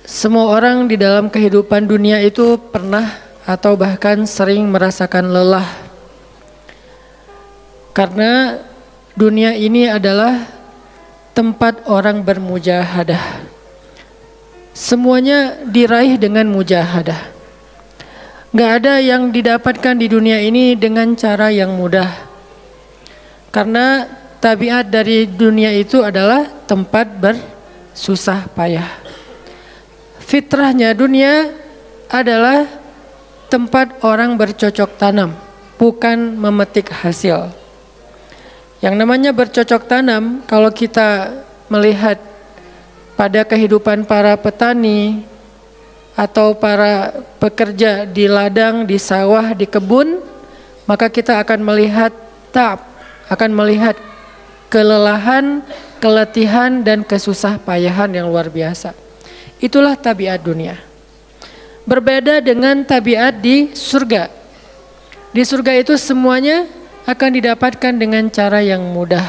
Semua orang di dalam kehidupan dunia itu pernah atau bahkan sering merasakan lelah. Karena dunia ini adalah tempat orang bermujahadah. Semuanya diraih dengan mujahadah. Gak ada yang didapatkan di dunia ini dengan cara yang mudah. Karena tabiat dari dunia itu adalah tempat bersusah payah. Fitrahnya dunia adalah tempat orang bercocok tanam, bukan memetik hasil. Yang namanya bercocok tanam, kalau kita melihat pada kehidupan para petani atau para pekerja di ladang, di sawah, di kebun, maka kita akan melihat akan melihat kelelahan, keletihan dan kesusah payahan yang luar biasa. Itulah tabiat dunia. Berbeda dengan tabiat di surga. Di surga itu semuanya akan didapatkan dengan cara yang mudah.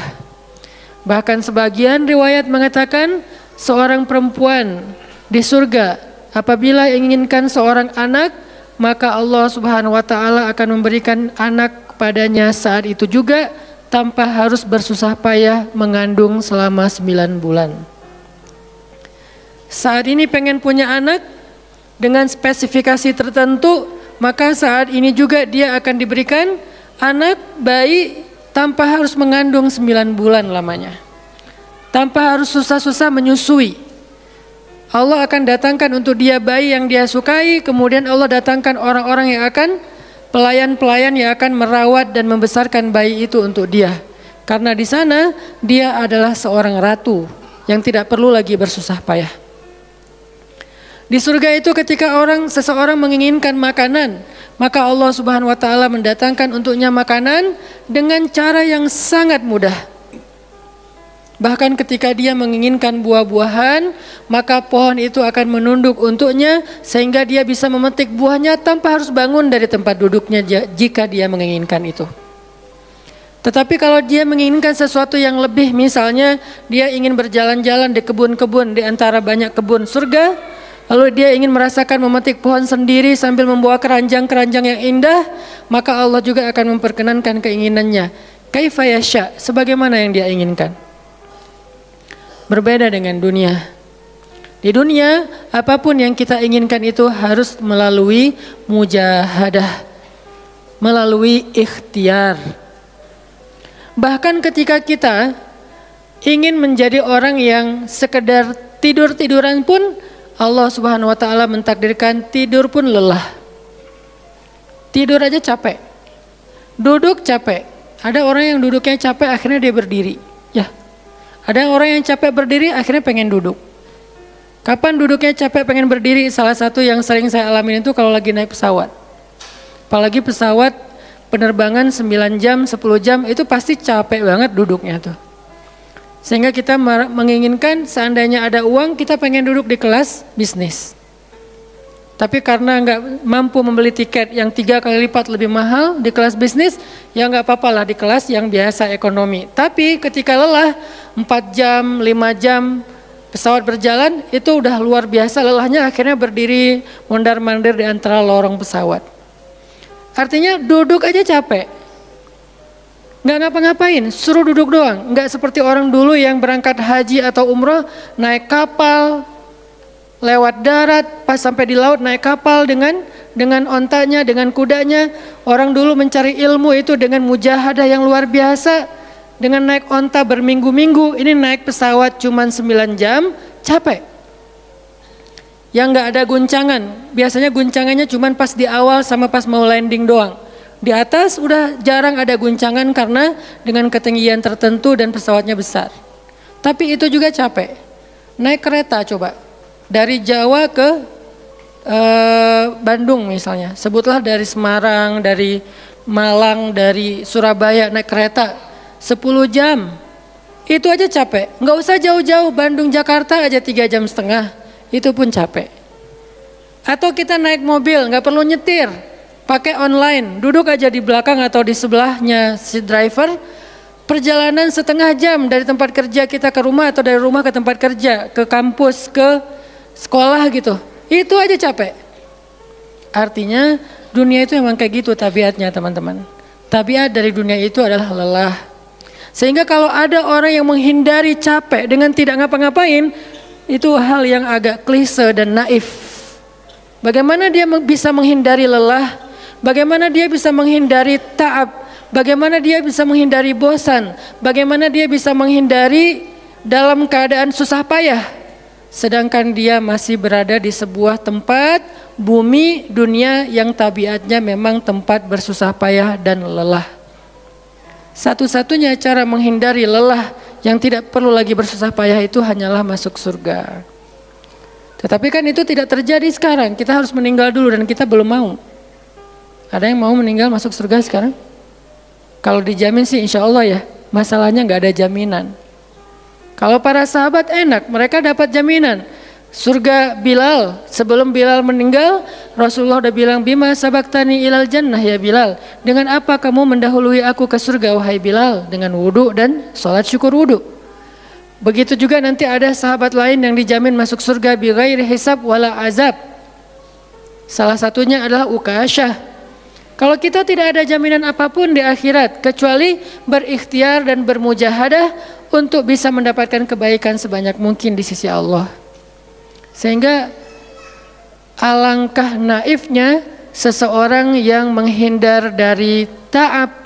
Bahkan sebagian riwayat mengatakan seorang perempuan di surga apabila inginkan seorang anak, maka Allah Subhanahu wa taala akan memberikan anak kepadanya saat itu juga tanpa harus bersusah payah mengandung selama 9 bulan. Saat ini pengen punya anak dengan spesifikasi tertentu, maka saat ini juga dia akan diberikan anak bayi tanpa harus mengandung 9 bulan lamanya. Tanpa harus susah-susah menyusui. Allah akan datangkan untuk dia bayi yang dia sukai, kemudian Allah datangkan orang-orang yang akan pelayan-pelayan yang akan merawat dan membesarkan bayi itu untuk dia. Karena di sana dia adalah seorang ratu yang tidak perlu lagi bersusah payah. Di surga itu ketika seseorang menginginkan makanan, maka Allah Subhanahu wa taala mendatangkan untuknya makanan dengan cara yang sangat mudah. Bahkan ketika dia menginginkan buah-buahan, maka pohon itu akan menunduk untuknya sehingga dia bisa memetik buahnya tanpa harus bangun dari tempat duduknya jika dia menginginkan itu. Tetapi kalau dia menginginkan sesuatu yang lebih, misalnya dia ingin berjalan-jalan di kebun-kebun di antara banyak kebun surga, lalu dia ingin merasakan memetik pohon sendiri sambil membawa keranjang-keranjang yang indah, maka Allah juga akan memperkenankan keinginannya. Kaifa yasha, sebagaimana yang dia inginkan. Berbeda dengan dunia. Di dunia, apapun yang kita inginkan itu harus melalui mujahadah, melalui ikhtiar. Bahkan ketika kita ingin menjadi orang yang sekedar tidur-tiduran pun, Allah Subhanahu wa taala mentakdirkan tidur pun lelah. Tidur aja capek. Duduk capek. Ada orang yang duduknya capek akhirnya dia berdiri. Ya. Ada orang yang capek berdiri akhirnya pengen duduk. Kapan duduknya capek pengen berdiri? Salah satu yang sering saya alamin itu kalau lagi naik pesawat. Apalagi pesawat penerbangan 9 jam, 10 jam itu pasti capek banget duduknya tuh. Sehingga kita menginginkan seandainya ada uang kita pengen duduk di kelas bisnis. Tapi karena nggak mampu membeli tiket yang 3 kali lipat lebih mahal di kelas bisnis, ya nggak apa-apa lah di kelas yang biasa ekonomi. Tapi ketika lelah 4 jam, 5 jam pesawat berjalan itu udah luar biasa lelahnya, akhirnya berdiri mondar-mandir di antara lorong pesawat. Artinya duduk aja capek. Nggak ngapa-ngapain, suruh duduk doang. Nggak seperti orang dulu yang berangkat haji atau umroh naik kapal, lewat darat, pas sampai di laut naik kapal dengan ontanya, dengan kudanya. Orang dulu mencari ilmu itu dengan mujahadah yang luar biasa. Dengan naik onta berminggu-minggu, ini naik pesawat cuma 9 jam, capek. Yang nggak ada guncangan, biasanya guncangannya cuma pas di awal sama pas mau landing doang. Di atas udah jarang ada guncangan karena dengan ketinggian tertentu dan pesawatnya besar. Tapi itu juga capek. Naik kereta coba. Dari Jawa ke Bandung misalnya, sebutlah dari Semarang, dari Malang, dari Surabaya naik kereta 10 jam, itu aja capek. Nggak usah jauh-jauh, Bandung Jakarta aja 3,5 jam, itu pun capek. Atau kita naik mobil, nggak perlu nyetir, pakai online, duduk aja di belakang atau di sebelahnya si driver, perjalanan setengah jam dari tempat kerja kita ke rumah atau dari rumah ke tempat kerja, ke kampus, ke sekolah gitu. Itu aja capek. Artinya dunia itu memang kayak gitu tabiatnya teman-teman. Tabiat dari dunia itu adalah lelah. Sehingga kalau ada orang yang menghindari capek dengan tidak ngapa-ngapain, itu hal yang agak klise dan naif. Bagaimana dia bisa menghindari lelah? Bagaimana dia bisa menghindari ta'ab? Bagaimana dia bisa menghindari bosan? Bagaimana dia bisa menghindari dalam keadaan susah payah? Sedangkan dia masih berada di sebuah tempat, bumi, dunia yang tabiatnya memang tempat bersusah payah dan lelah. Satu-satunya cara menghindari lelah yang tidak perlu lagi bersusah payah itu hanyalah masuk surga. Tetapi kan itu tidak terjadi sekarang. Kita harus meninggal dulu dan kita belum mau. Ada yang mau meninggal masuk surga sekarang? Kalau dijamin sih insya Allah ya. Masalahnya gak ada jaminan. Kalau para sahabat enak, mereka dapat jaminan. Surga Bilal, sebelum Bilal meninggal, Rasulullah udah bilang, Bima sabaktani ilal jannah ya Bilal. Dengan apa kamu mendahului aku ke surga wahai Bilal? Dengan wudu dan sholat syukur wudu. Begitu juga nanti ada sahabat lain yang dijamin masuk surga bighairi hisab wala azab. Salah satunya adalah Ukasyah. Kalau kita tidak ada jaminan apapun di akhirat kecuali berikhtiar dan bermujahadah untuk bisa mendapatkan kebaikan sebanyak mungkin di sisi Allah. Sehingga alangkah naifnya seseorang yang menghindar dari ta'ab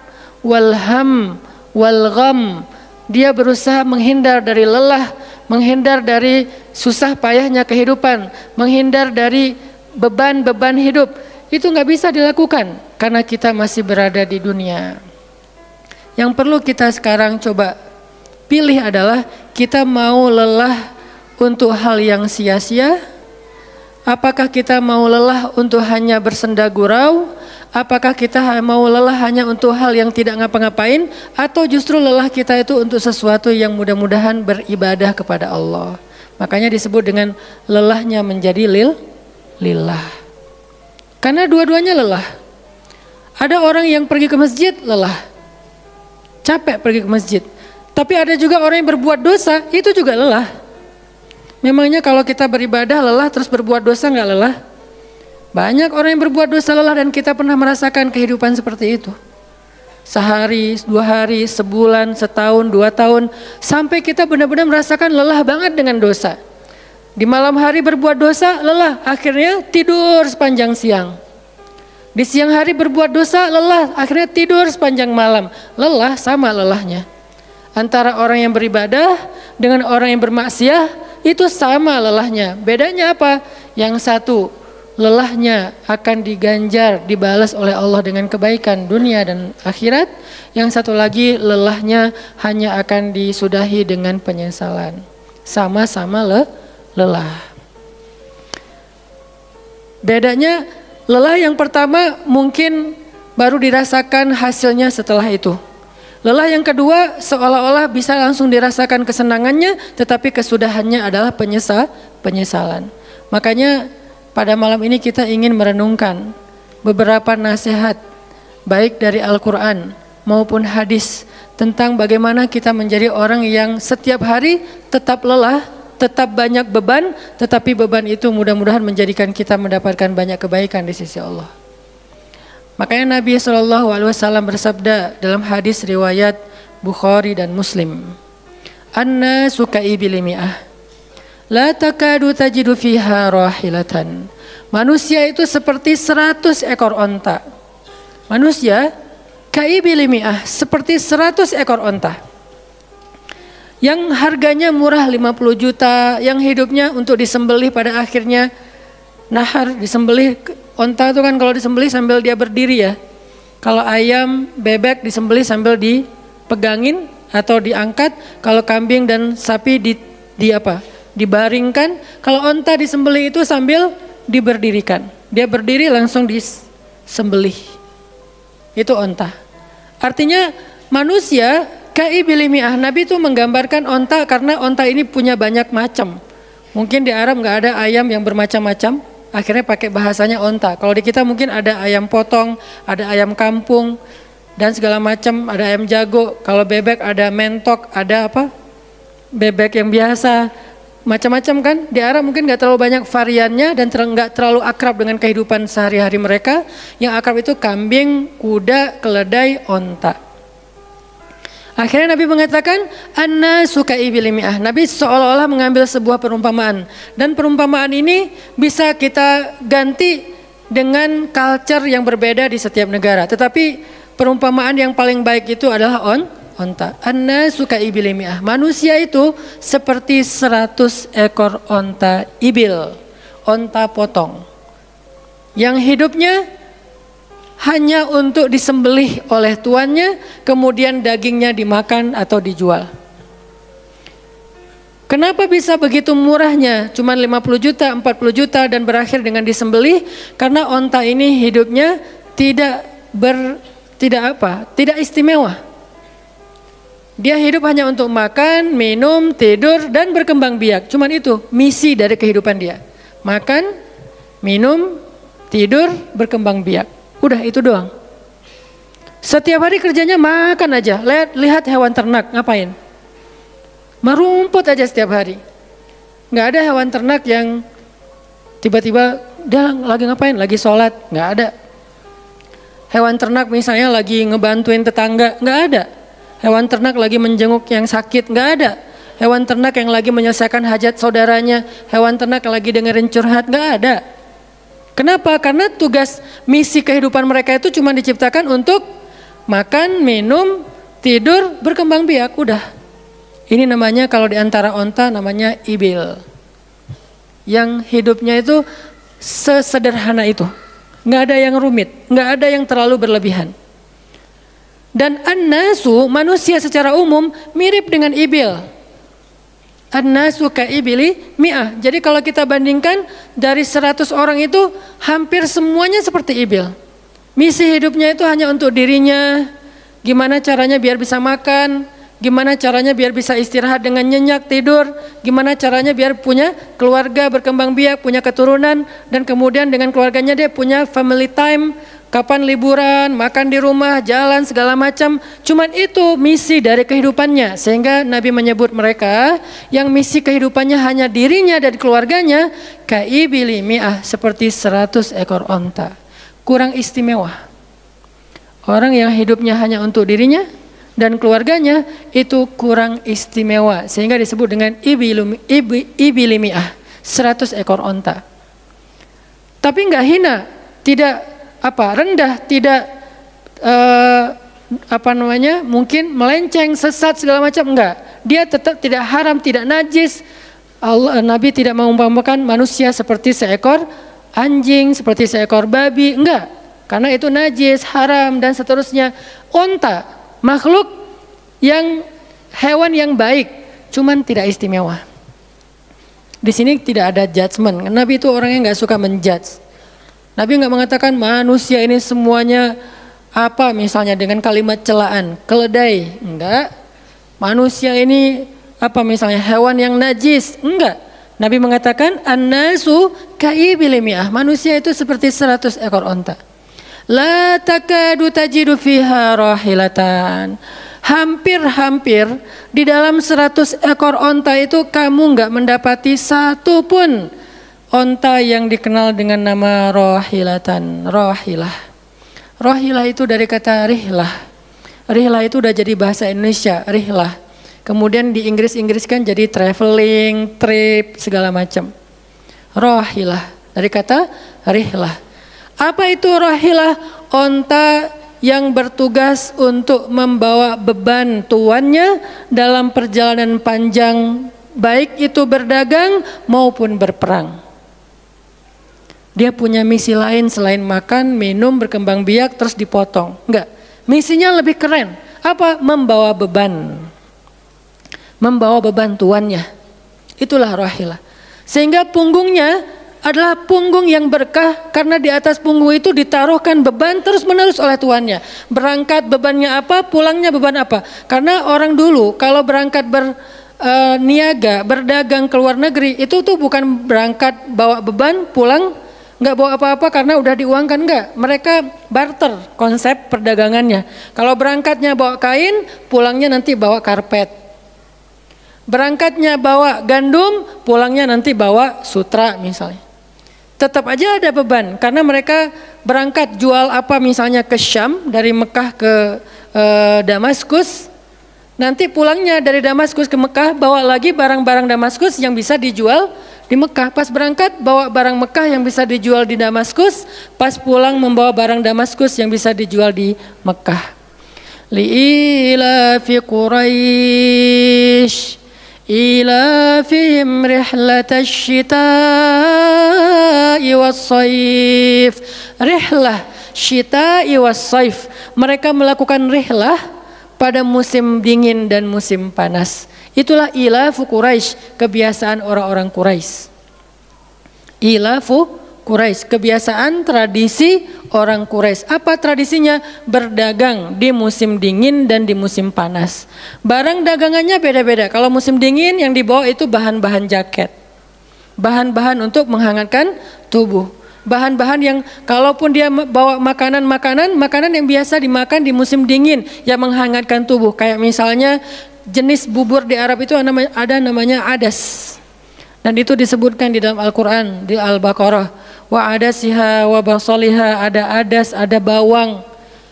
wal ham wal gham. Dia berusaha menghindar dari lelah, menghindar dari susah payahnya kehidupan, menghindar dari beban-beban hidup. Itu nggak bisa dilakukan karena kita masih berada di dunia. Yang perlu kita sekarang coba pilih adalah kita mau lelah untuk hal yang sia-sia? Apakah kita mau lelah untuk hanya bersenda gurau? Apakah kita mau lelah hanya untuk hal yang tidak ngapa-ngapain? Atau justru lelah kita itu untuk sesuatu yang mudah-mudahan beribadah kepada Allah? Makanya disebut dengan lelahnya menjadi lillah. Karena dua-duanya lelah. Ada orang yang pergi ke masjid lelah. Capek pergi ke masjid. Tapi ada juga orang yang berbuat dosa, itu juga lelah. Memangnya kalau kita beribadah lelah terus berbuat dosa nggak lelah? Banyak orang yang berbuat dosa lelah dan kita pernah merasakan kehidupan seperti itu. Sehari, 2 hari, sebulan, setahun, 2 tahun. Sampai kita benar-benar merasakan lelah banget dengan dosa. Di malam hari berbuat dosa lelah, akhirnya tidur sepanjang siang. Di siang hari berbuat dosa lelah, akhirnya tidur sepanjang malam. Lelah sama lelahnya. Antara orang yang beribadah dengan orang yang bermaksiat itu sama lelahnya. Bedanya apa? Yang satu lelahnya akan diganjar, dibalas oleh Allah dengan kebaikan dunia dan akhirat. Yang satu lagi lelahnya hanya akan disudahi dengan penyesalan. Sama-sama lelah. Bedanya lelah yang pertama mungkin baru dirasakan hasilnya setelah itu. Lelah yang kedua seolah-olah bisa langsung dirasakan kesenangannya, tetapi kesudahannya adalah penyesalan. Makanya pada malam ini kita ingin merenungkan beberapa nasihat baik dari Al-Quran maupun hadis tentang bagaimana kita menjadi orang yang setiap hari tetap lelah, tetap banyak beban, tetapi beban itu mudah-mudahan menjadikan kita mendapatkan banyak kebaikan di sisi Allah. Makanya Nabi SAW bersabda dalam hadis riwayat Bukhari dan Muslim, An-nasu ka'ibili mi'ah, la takadu tajidu fiha rahilatan. Manusia itu seperti 100 ekor onta. Manusia ka'ibili mi'ah, seperti 100 ekor onta. Yang harganya murah 50 juta, yang hidupnya untuk disembelih pada akhirnya nahar, disembelih. Onta itu kan kalau disembelih sambil dia berdiri ya. Kalau ayam, bebek disembelih sambil dipegangin atau diangkat. Kalau kambing dan sapi dibaringkan. Kalau onta disembelih itu sambil diberdirikan. Dia berdiri langsung disembelih. Itu onta. Artinya manusia ka'ibili mi'ah. Nabi itu menggambarkan onta karena onta ini punya banyak macam. Mungkin di Arab nggak ada ayam yang bermacam-macam. Akhirnya pakai bahasanya onta. Kalau di kita mungkin ada ayam potong, ada ayam kampung, dan segala macam, ada ayam jago. Kalau bebek ada mentok, ada apa? Bebek yang biasa. macam-macam kan. Di Arab mungkin nggak terlalu banyak variannya dan nggak terlalu akrab dengan kehidupan sehari-hari mereka. Yang akrab itu kambing, kuda, keledai, onta. Akhirnya Nabi mengatakan, an-nasu ka'ibili mi'ah. Nabi seolah-olah mengambil sebuah perumpamaan. Dan perumpamaan ini bisa kita ganti dengan culture yang berbeda di setiap negara. Tetapi perumpamaan yang paling baik itu adalah onta. An-nasu ka'ibili mi'ah. Manusia itu seperti 100 ekor onta ibil. Onta potong. Yang hidupnya hanya untuk disembelih oleh tuannya, kemudian dagingnya dimakan atau dijual. Kenapa bisa begitu murahnya? Cuman 50 juta, 40 juta dan berakhir dengan disembelih? Karena onta ini hidupnya tidak istimewa. Dia hidup hanya untuk makan, minum, tidur dan berkembang biak. Cuman itu misi dari kehidupan dia. Makan, minum, tidur, berkembang biak. Udah itu doang. Setiap hari kerjanya makan aja. Lihat hewan ternak ngapain? Merumput aja setiap hari. Nggak ada hewan ternak yang tiba-tiba dia lagi ngapain? Lagi sholat? Nggak ada. Hewan ternak misalnya lagi ngebantuin tetangga? Nggak ada. Hewan ternak lagi menjenguk yang sakit? Nggak ada. Hewan ternak yang lagi menyelesaikan hajat saudaranya? Hewan ternak yang lagi dengerin curhat? Nggak ada. Kenapa? Karena tugas misi kehidupan mereka itu cuma diciptakan untuk makan, minum, tidur, berkembang biak, udah. Ini namanya kalau di antara onta namanya ibil. Yang hidupnya itu sesederhana itu. Nggak ada yang rumit, nggak ada yang terlalu berlebihan. Dan an-nasu, manusia secara umum mirip dengan ibil. An-nasu ka'ibili mi'ah. Jadi kalau kita bandingkan dari 100 orang itu hampir semuanya seperti ibil. Misi hidupnya itu hanya untuk dirinya. Gimana caranya biar bisa makan, gimana caranya biar bisa istirahat dengan nyenyak tidur, gimana caranya biar punya keluarga, berkembang biak, punya keturunan, dan kemudian dengan keluarganya dia punya family time. Kapan liburan, makan di rumah, jalan segala macam. Cuman itu misi dari kehidupannya. Sehingga Nabi menyebut mereka yang misi kehidupannya hanya dirinya dan keluarganya, ka'ibili mi'ah, seperti 100 ekor onta. Kurang istimewa. Orang yang hidupnya hanya untuk dirinya dan keluarganya itu kurang istimewa. Sehingga disebut dengan ibili mi'ah, 100 ekor onta. Tapi enggak hina, tidak rendah, tidak mungkin melenceng, sesat segala macam, enggak. Dia tetap tidak haram, tidak najis. Nabi tidak mengumpamakan manusia seperti seekor anjing, seperti seekor babi, enggak. Karena itu najis, haram dan seterusnya. Onta, makhluk yang hewan yang baik, cuman tidak istimewa. Di sini tidak ada judgement. Nabi itu orangnya enggak suka menjudge. Nabi nggak mengatakan manusia ini semuanya apa misalnya dengan kalimat celaan, keledai, enggak. Manusia ini apa misalnya hewan yang najis, enggak. Nabi mengatakan an-nasu ka'ibili mi'ah, manusia itu seperti 100 ekor onta. La takadu tajidu fiha rahilatan. Hampir-hampir di dalam 100 ekor onta itu kamu nggak mendapati satu pun onta yang dikenal dengan nama rohilatan, rohilah. Rohilah itu dari kata rihlah. Rihlah itu udah jadi bahasa Indonesia, rihlah. Kemudian di Inggris-Inggris kan jadi traveling, trip, segala macam. Rohilah, dari kata rihlah. Apa itu rohilah? Onta yang bertugas untuk membawa beban tuannya dalam perjalanan panjang, baik itu berdagang maupun berperang. Dia punya misi lain selain makan, minum, berkembang biak, terus dipotong. Enggak, misinya lebih keren. Apa? Membawa beban. Membawa beban tuannya. Itulah rahilah. Sehingga punggungnya adalah punggung yang berkah, karena di atas punggung itu ditaruhkan beban terus menerus oleh tuannya. Berangkat bebannya apa, pulangnya beban apa. Karena orang dulu kalau berangkat niaga, berdagang ke luar negeri, itu tuh bukan berangkat bawa beban, pulang nggak bawa apa-apa karena udah diuangkan, enggak. Mereka barter konsep perdagangannya. Kalau berangkatnya bawa kain, pulangnya nanti bawa karpet. berangkatnya bawa gandum, pulangnya nanti bawa sutra misalnya. Tetap aja ada beban karena mereka berangkat jual apa misalnya ke Syam dari Mekah ke Damaskus. Nanti pulangnya dari Damaskus ke Mekah bawa lagi barang-barang Damaskus yang bisa dijual di Mekah. Pas berangkat bawa barang Mekah yang bisa dijual di Damaskus, pas pulang membawa barang Damaskus yang bisa dijual di Mekah. Li'ilafi Quraisy ilafihim rihlatash syita'i was-saif. Rihlah syita'i was-saif. Mereka melakukan rihlah pada musim dingin dan musim panas. Itulah ilafu Quraisy, kebiasaan orang-orang Quraisy. Ilafu Quraisy, kebiasaan tradisi orang Quraisy. Apa tradisinya? Berdagang di musim dingin dan di musim panas. Barang dagangannya beda-beda. Kalau musim dingin yang dibawa itu bahan-bahan jaket, bahan-bahan untuk menghangatkan tubuh. Bahan-bahan yang kalaupun dia bawa makanan yang biasa dimakan di musim dingin yang menghangatkan tubuh. Kayak misalnya jenis bubur di Arab itu ada namanya adas. Dan itu disebutkan di dalam Al-Quran, di Al-Baqarah. Wa adasiha wa basaliha, ada adas, ada bawang.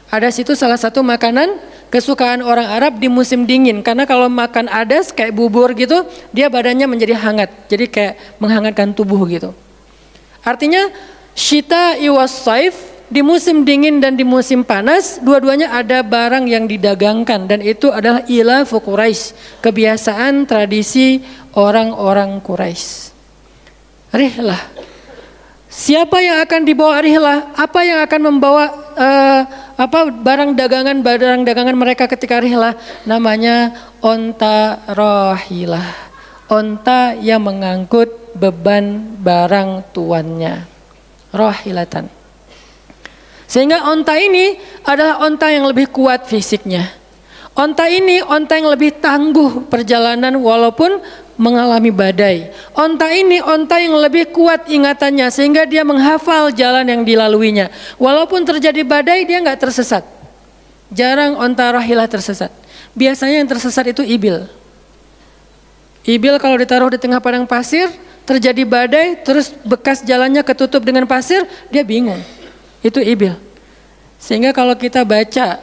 Adas itu salah satu makanan kesukaan orang Arab di musim dingin. Karena kalau makan adas kayak bubur gitu, dia badannya menjadi hangat. Jadi kayak menghangatkan tubuh gitu. Artinya syita'i was-saif, di musim dingin dan di musim panas, dua-duanya ada barang yang didagangkan. Dan itu adalah ilafu Quraisy, kebiasaan tradisi orang-orang Quraisy. Rihlah. Siapa yang akan dibawa rihlah? Apa yang akan membawa barang dagangan mereka ketika rihlah? Namanya onta rahilah. Onta yang mengangkut beban barang tuannya. Rahilatan. Sehingga onta ini adalah onta yang lebih kuat fisiknya. Onta ini onta yang lebih tangguh perjalanan walaupun mengalami badai. Onta ini onta yang lebih kuat ingatannya sehingga dia menghafal jalan yang dilaluinya. Walaupun terjadi badai dia nggak tersesat. Jarang onta rahilah tersesat. Biasanya yang tersesat itu ibil. Ibil kalau ditaruh di tengah padang pasir, terjadi badai, terus bekas jalannya ketutup dengan pasir, dia bingung. Itu ibil. Sehingga kalau kita baca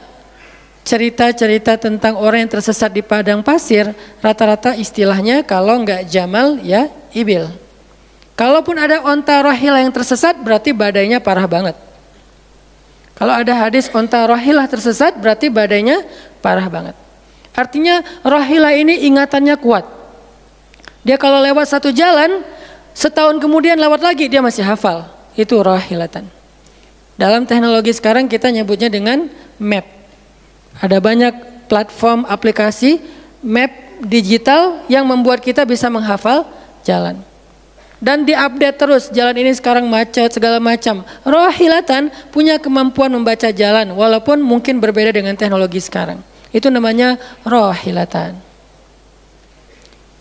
cerita-cerita tentang orang yang tersesat di padang pasir, rata-rata istilahnya kalau enggak jamal ya ibil. Kalaupun ada onta rahilah yang tersesat, berarti badainya parah banget. Kalau ada hadis onta rahilah tersesat, berarti badainya parah banget. Artinya rahilah ini ingatannya kuat. Dia kalau lewat satu jalan, setahun kemudian lewat lagi dia masih hafal. Itu rahilatan. Dalam teknologi sekarang kita nyebutnya dengan map. Ada banyak platform aplikasi map digital yang membuat kita bisa menghafal jalan. Dan diupdate terus, jalan ini sekarang macet segala macam. Rahilatan punya kemampuan membaca jalan walaupun mungkin berbeda dengan teknologi sekarang. Itu namanya rahilatan.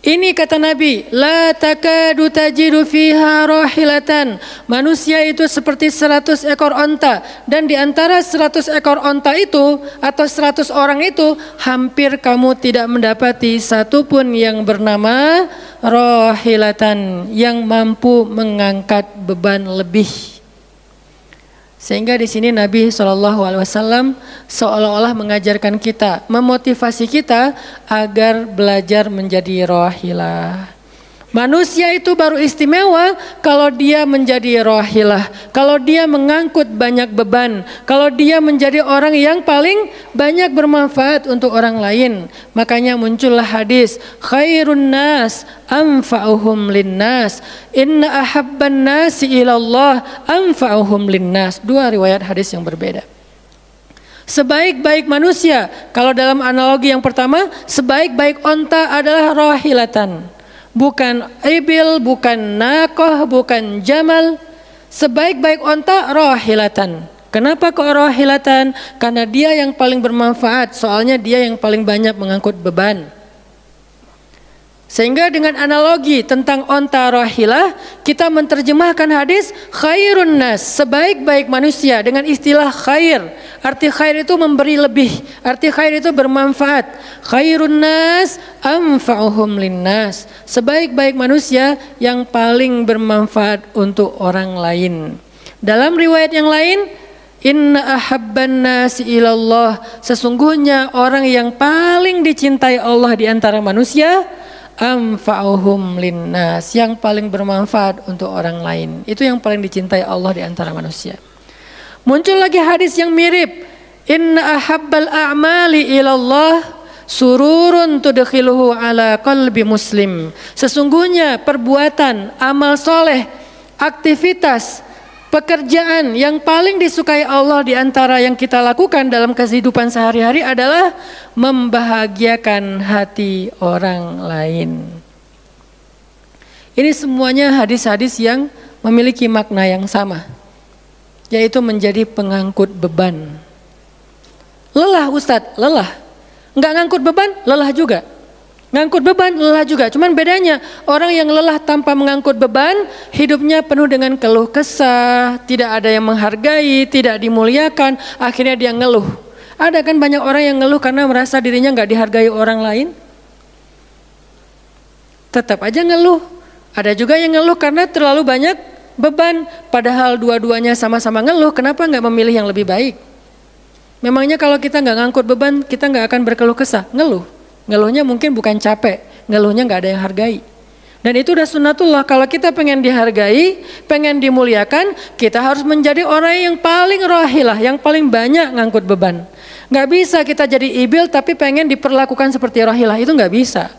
Ini kata Nabi, la takadu tajidu fiha rahilatan. Manusia itu seperti 100 ekor onta. Dan di antara 100 ekor onta itu atau 100 orang itu, hampir kamu tidak mendapati satupun yang bernama rahilatan, yang mampu mengangkat beban lebih. Sehingga di sini Nabi SAW seolah-olah mengajarkan kita, memotivasi kita agar belajar menjadi rahilah. Manusia itu baru istimewa kalau dia menjadi rahilah, kalau dia mengangkut banyak beban, kalau dia menjadi orang yang paling banyak bermanfaat untuk orang lain. Makanya muncullah hadis, khairun nas anfa'uhum linnas, inna ahabban nasi ilallah anfa'uhum linnas. Dua riwayat hadis yang berbeda. Sebaik-baik manusia, kalau dalam analogi yang pertama, sebaik-baik onta adalah rahilatan. Bukan ibil, bukan naqah, bukan jamal. Sebaik-baik onta rahilatan. Kenapa kok rahilatan? Karena dia yang paling bermanfaat, soalnya dia yang paling banyak mengangkut beban. Sehingga dengan analogi tentang onta rahilah, kita menerjemahkan hadis khairun nas, sebaik-baik manusia, dengan istilah khair. Arti khair itu memberi lebih, arti khair itu bermanfaat. Khairun nas anfa'uhum linnas, sebaik-baik manusia yang paling bermanfaat untuk orang lain. Dalam riwayat yang lain, inna ahabban nasi ilallah, sesungguhnya orang yang paling dicintai Allah di antara manusia, anfa'uhum linnas, yang paling bermanfaat untuk orang lain. Itu yang paling dicintai Allah di antara manusia. Muncul lagi hadis yang mirip, inna ahabbal a'mali ilallah sururun tudkhiluhu ala qalbi muslim, sesungguhnya perbuatan, amal soleh, aktivitas, pekerjaan yang paling disukai Allah di antara yang kita lakukan dalam kehidupan sehari-hari adalah membahagiakan hati orang lain. Ini semuanya hadis-hadis yang memiliki makna yang sama, yaitu menjadi pengangkut beban. Lelah Ustadz, lelah. Enggak ngangkut beban, lelah juga. Ngangkut beban, lelah juga. Cuman bedanya, orang yang lelah tanpa mengangkut beban, hidupnya penuh dengan keluh kesah, tidak ada yang menghargai, tidak dimuliakan, akhirnya dia ngeluh. Ada kan banyak orang yang ngeluh karena merasa dirinya nggak dihargai orang lain? Tetap aja ngeluh. Ada juga yang ngeluh karena terlalu banyak beban, padahal dua-duanya sama-sama ngeluh, kenapa nggak memilih yang lebih baik? Memangnya kalau kita nggak ngangkut beban, kita nggak akan berkeluh kesah? Ngeluh. Ngeluhnya mungkin bukan capek, ngeluhnya nggak ada yang hargai. Dan itu udah sunnatullah, kalau kita pengen dihargai, pengen dimuliakan, kita harus menjadi orang yang paling rahilah, yang paling banyak ngangkut beban. Nggak bisa kita jadi ibil tapi pengen diperlakukan seperti rahilah, itu nggak bisa.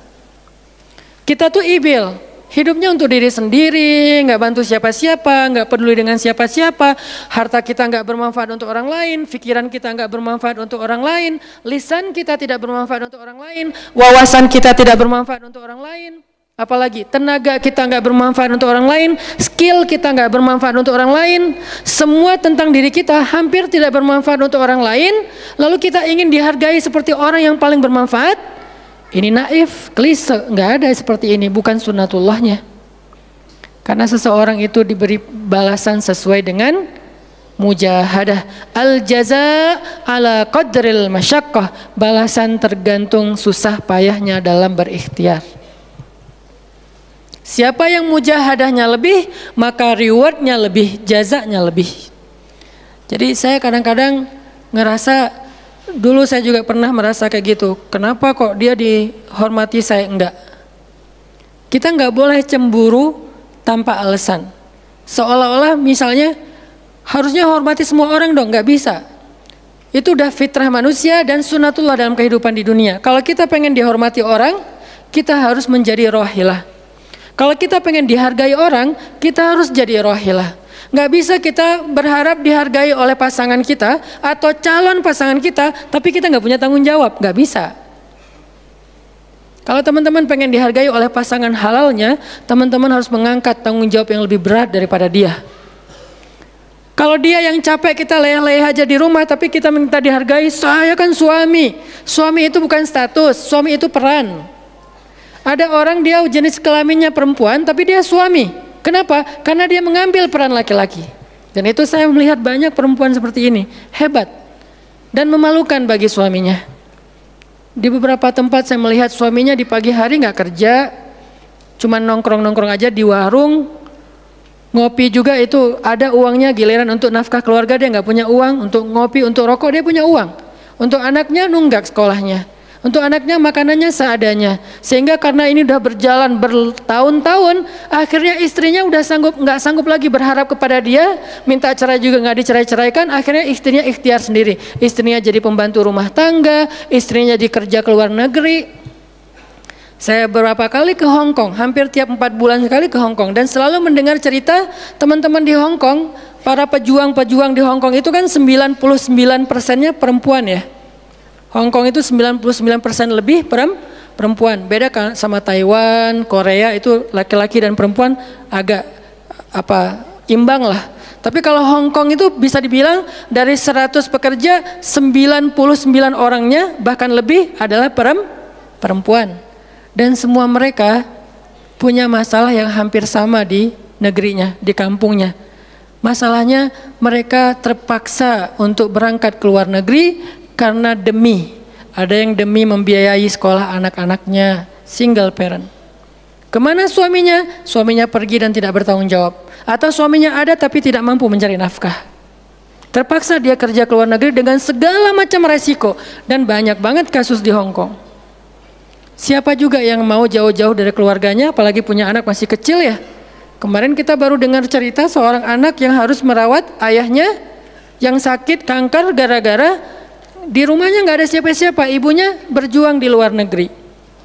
Kita tuh ibil, hidupnya untuk diri sendiri, nggak bantu siapa-siapa, nggak peduli dengan siapa-siapa, harta kita nggak bermanfaat untuk orang lain, pikiran kita nggak bermanfaat untuk orang lain, lisan kita tidak bermanfaat untuk orang lain, wawasan kita tidak bermanfaat untuk orang lain, apalagi tenaga kita nggak bermanfaat untuk orang lain, skill kita nggak bermanfaat untuk orang lain, semua tentang diri kita hampir tidak bermanfaat untuk orang lain, lalu kita ingin dihargai seperti orang yang paling bermanfaat. Ini naif, klise, nggak ada seperti ini, bukan sunnatullahnya. Karena seseorang itu diberi balasan sesuai dengan mujahadah. Al-jaza ala qadril masyaqqah, balasan tergantung susah payahnya dalam berikhtiar. Siapa yang mujahadahnya lebih, maka rewardnya lebih, jazanya lebih. Jadi saya kadang-kadang ngerasa, dulu saya juga pernah merasa kayak gitu. Kenapa kok dia dihormati saya enggak? Kita enggak boleh cemburu tanpa alasan. Seolah-olah misalnya harusnya hormati semua orang dong, enggak bisa. Itu udah fitrah manusia dan sunnatullah dalam kehidupan di dunia. Kalau kita pengen dihormati orang, kita harus menjadi rahilah. Kalau kita pengen dihargai orang, kita harus jadi rahilah. Nggak bisa kita berharap dihargai oleh pasangan kita atau calon pasangan kita, tapi kita nggak punya tanggung jawab, nggak bisa. Kalau teman-teman pengen dihargai oleh pasangan halalnya, teman-teman harus mengangkat tanggung jawab yang lebih berat daripada dia. Kalau dia yang capek, kita leyeh-leyeh aja di rumah, tapi kita minta dihargai, saya kan suami. Suami itu bukan status, suami itu peran. Ada orang dia jenis kelaminnya perempuan, tapi dia suami. Kenapa? Karena dia mengambil peran laki-laki. Dan itu saya melihat banyak perempuan seperti ini, hebat dan memalukan bagi suaminya. Di beberapa tempat saya melihat suaminya di pagi hari nggak kerja, cuma nongkrong-nongkrong aja di warung, ngopi juga itu ada uangnya, giliran untuk nafkah keluarga dia nggak punya uang, untuk ngopi, untuk rokok dia punya uang, untuk anaknya nunggak sekolahnya. Untuk anaknya makanannya seadanya, sehingga karena ini udah berjalan bertahun-tahun, akhirnya istrinya udah nggak sanggup lagi berharap kepada dia, minta cerai juga nggak dicerai-ceraikan, akhirnya istrinya ikhtiar sendiri, istrinya jadi pembantu rumah tangga, istrinya jadi kerja ke luar negeri. Saya beberapa kali ke Hong Kong, hampir tiap 4 bulan sekali ke Hong Kong, dan selalu mendengar cerita teman-teman di Hong Kong, para pejuang-pejuang di Hong Kong itu kan 99%-nya perempuan ya. Hong Kong itu 99% lebih perempuan. Beda kan sama Taiwan, Korea itu laki-laki dan perempuan agak imbang lah. Tapi kalau Hong Kong itu bisa dibilang dari 100 pekerja 99 orangnya bahkan lebih adalah perempuan. Dan semua mereka punya masalah yang hampir sama di negerinya, di kampungnya. Masalahnya mereka terpaksa untuk berangkat ke luar negeri karena ada yang demi membiayai sekolah anak-anaknya, single parent. Kemana suaminya? Suaminya pergi dan tidak bertanggung jawab. Atau suaminya ada tapi tidak mampu mencari nafkah. Terpaksa dia kerja ke luar negeri dengan segala macam resiko. Dan banyak banget kasus di Hong Kong. Siapa juga yang mau jauh-jauh dari keluarganya, apalagi punya anak masih kecil ya. Kemarin kita baru dengar cerita seorang anak yang harus merawat ayahnya yang sakit kanker gara-gara di rumahnya nggak ada siapa-siapa. Ibunya berjuang di luar negeri.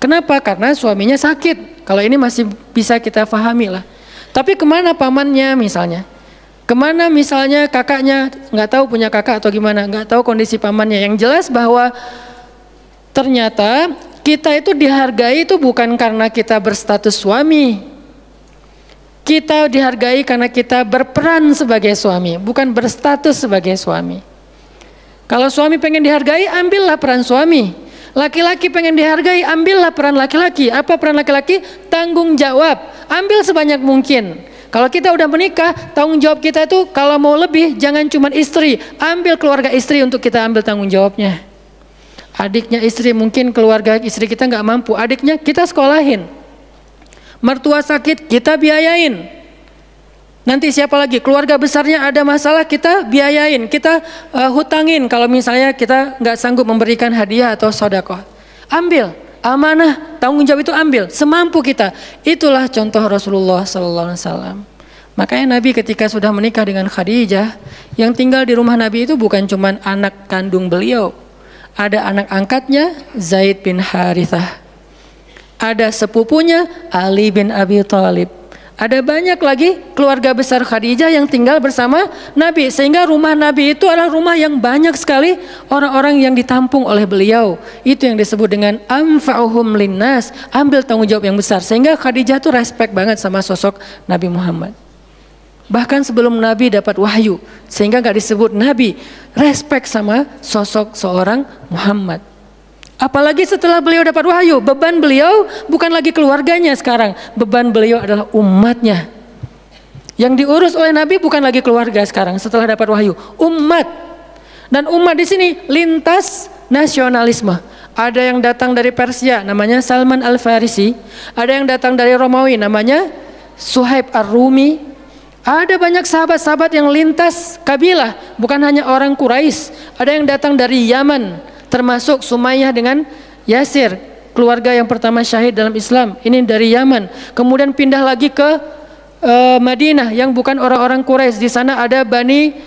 Kenapa? Karena suaminya sakit. Kalau ini masih bisa kita pahami lah. Tapi kemana pamannya misalnya? Kemana misalnya kakaknya, nggak tahu punya kakak atau gimana, nggak tahu kondisi pamannya. Yang jelas bahwa ternyata kita itu dihargai itu bukan karena kita berstatus suami. Kita dihargai karena kita berperan sebagai suami, bukan berstatus sebagai suami. Kalau suami pengen dihargai, ambillah peran suami. Laki-laki pengen dihargai, ambillah peran laki-laki. Apa peran laki-laki? Tanggung jawab. Ambil sebanyak mungkin. Kalau kita udah menikah, tanggung jawab kita itu kalau mau lebih jangan cuma istri, ambil keluarga istri untuk kita ambil tanggung jawabnya. Adiknya istri mungkin keluarga istri kita nggak mampu, adiknya kita sekolahin. Mertua sakit kita biayain. Nanti siapa lagi? Keluarga besarnya ada masalah kita biayain, kita hutangin kalau misalnya kita nggak sanggup memberikan hadiah atau sedekah. Ambil. Amanah, tanggung jawab itu ambil semampu kita. Itulah contoh Rasulullah SAW. Makanya Nabi ketika sudah menikah dengan Khadijah, yang tinggal di rumah Nabi itu bukan cuma anak kandung beliau, ada anak angkatnya Zaid bin Harithah, ada sepupunya Ali bin Abi Thalib, ada banyak lagi keluarga besar Khadijah yang tinggal bersama Nabi. Sehingga rumah Nabi itu adalah rumah yang banyak sekali orang-orang yang ditampung oleh beliau. Itu yang disebut dengan anfa'uhum linnas, ambil tanggung jawab yang besar. Sehingga Khadijah tuh respect banget sama sosok Nabi Muhammad. Bahkan sebelum Nabi dapat wahyu, sehingga gak disebut Nabi, respect sama sosok seorang Muhammad. Apalagi setelah beliau dapat wahyu, beban beliau bukan lagi keluarganya sekarang, beban beliau adalah umatnya. Yang diurus oleh Nabi bukan lagi keluarga sekarang setelah dapat wahyu, umat. Dan umat di sini lintas nasionalisme. Ada yang datang dari Persia, namanya Salman Al-Farisi. Ada yang datang dari Romawi, namanya Suhaib Ar-Rumi. Ada banyak sahabat-sahabat yang lintas kabilah, bukan hanya orang Quraisy. Ada yang datang dari Yaman, termasuk Sumayyah dengan Yasir, keluarga yang pertama syahid dalam Islam. Ini dari Yaman. Kemudian pindah lagi ke Madinah yang bukan orang-orang Quraisy. Di sana ada Bani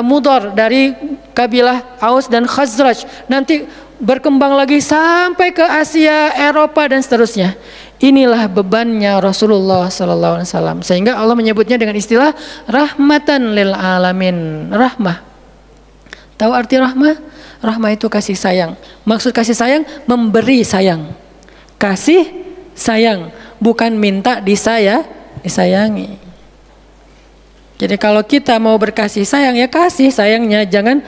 Mudhar dari kabilah Aus dan Khazraj. Nanti berkembang lagi sampai ke Asia, Eropa dan seterusnya. Inilah bebannya Rasulullah SAW. Sehingga Allah menyebutnya dengan istilah rahmatan lil alamin. Rahmah. Tahu arti rahmah? Rahmah itu kasih sayang. Maksud kasih sayang, memberi sayang. Kasih sayang, bukan minta disayangi. Jadi kalau kita mau berkasih sayang, ya kasih sayangnya. Jangan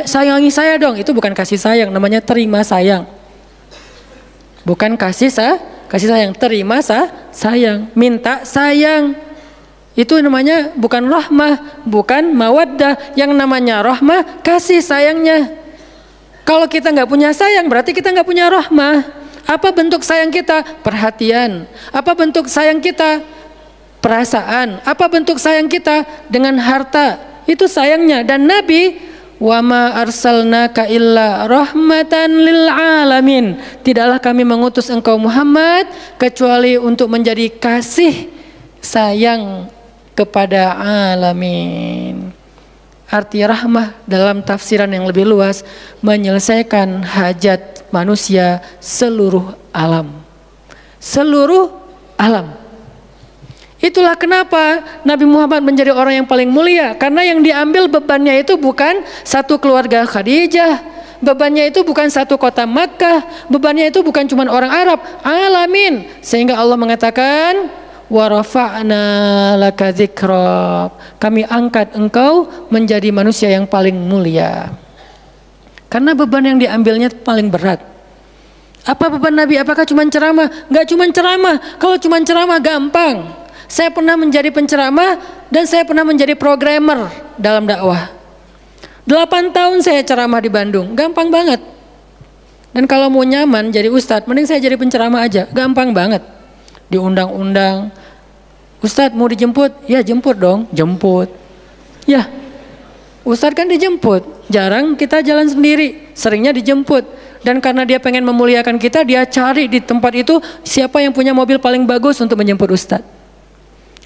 sayangi saya dong. Itu bukan kasih sayang, namanya terima sayang. Bukan kasih sayang, terima sayang. Minta sayang. Itu namanya bukan rahmah, bukan mawaddah. Yang namanya rahmah, kasih sayangnya. Kalau kita nggak punya sayang, berarti kita nggak punya rahmah. Apa bentuk sayang kita? Perhatian. Apa bentuk sayang kita? Perasaan. Apa bentuk sayang kita? Dengan harta. Itu sayangnya. Dan Nabi, wa ma arsalnaka illa rahmatan lil alamin. Tidaklah kami mengutus engkau Muhammad kecuali untuk menjadi kasih sayang kepada alamin. Arti rahmah dalam tafsiran yang lebih luas, menyelesaikan hajat manusia seluruh alam. Seluruh alam. Itulah kenapa Nabi Muhammad menjadi orang yang paling mulia. Karena yang diambil bebannya itu bukan satu keluarga Khadijah. Bebannya itu bukan satu kota Makkah. Bebannya itu bukan cuma orang Arab. Alamin. Sehingga Allah mengatakan, wa rafa'na laka dzikrak. Kami angkat engkau menjadi manusia yang paling mulia. Karena beban yang diambilnya paling berat. Apa beban Nabi? Apakah cuma ceramah? Enggak cuma ceramah. Kalau cuma ceramah gampang. Saya pernah menjadi penceramah dan saya pernah menjadi programmer dalam dakwah. 8 tahun saya ceramah di Bandung, gampang banget. Dan kalau mau nyaman jadi ustadz, mending saya jadi penceramah aja, gampang banget. Diundang-undang, ustadz mau dijemput? Ya jemput dong, jemput. Ya, ustadz kan dijemput, jarang kita jalan sendiri, seringnya dijemput. Dan karena dia pengen memuliakan kita, dia cari di tempat itu siapa yang punya mobil paling bagus untuk menjemput ustadz.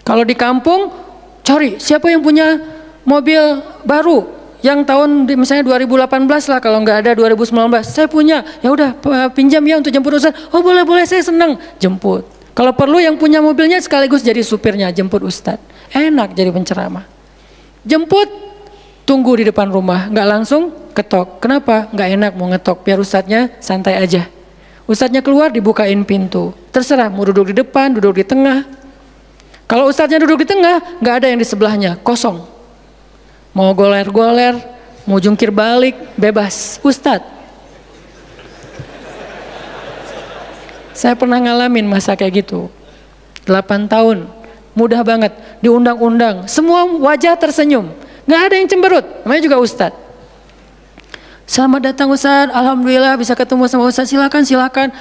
Kalau di kampung, cari siapa yang punya mobil baru yang tahun misalnya 2018 lah, kalau nggak ada 2019. Saya punya, ya udah pinjam ya untuk jemput ustadz. Oh boleh saya senang, jemput. Kalau perlu yang punya mobilnya sekaligus jadi supirnya, jemput ustadz. Enak jadi penceramah. Jemput, tunggu di depan rumah, nggak langsung ketok. Kenapa? Nggak enak mau ngetok, biar ustadznya santai aja. Ustadznya keluar dibukain pintu, terserah mau duduk di depan, duduk di tengah. Kalau ustadznya duduk di tengah, nggak ada yang di sebelahnya, kosong. Mau goler-goler, mau jungkir balik, bebas. Ustadz, saya pernah ngalamin masa kayak gitu. 8 tahun, mudah banget, diundang-undang, semua wajah tersenyum, nggak ada yang cemberut, namanya juga ustadz. Selamat datang ustadz, alhamdulillah bisa ketemu sama ustadz, silakan,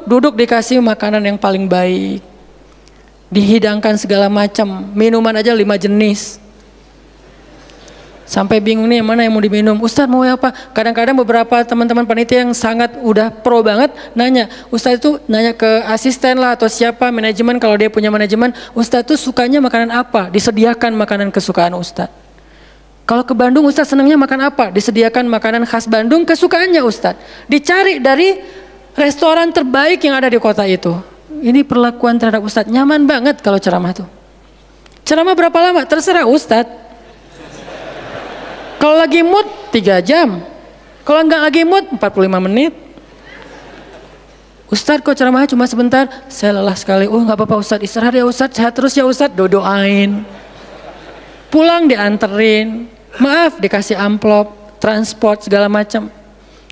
duduk dikasih makanan yang paling baik, dihidangkan segala macam, minuman aja 5 jenis. Sampai bingung nih mana yang mau diminum, ustadz mau apa? Kadang-kadang beberapa teman-teman panitia yang sangat udah pro banget nanya, ustadz itu nanya ke asisten lah atau siapa manajemen, kalau dia punya manajemen, ustadz tuh sukanya makanan apa? Disediakan makanan kesukaan ustadz. Kalau ke Bandung ustadz senangnya makan apa? Disediakan makanan khas Bandung kesukaannya ustadz. Dicari dari restoran terbaik yang ada di kota itu. Ini perlakuan terhadap ustadz, nyaman banget kalau ceramah tuh. Ceramah berapa lama? Terserah ustadz. Kalau lagi mood 3 jam, kalau nggak lagi mood 45 menit. Ustadz kok ceramahnya cuma sebentar? Saya lelah sekali. Oh nggak apa-apa ustadz, istirahat ya ustadz, sehat terus ya ustadz, doain. Pulang dianterin, maaf dikasih amplop, transport segala macam.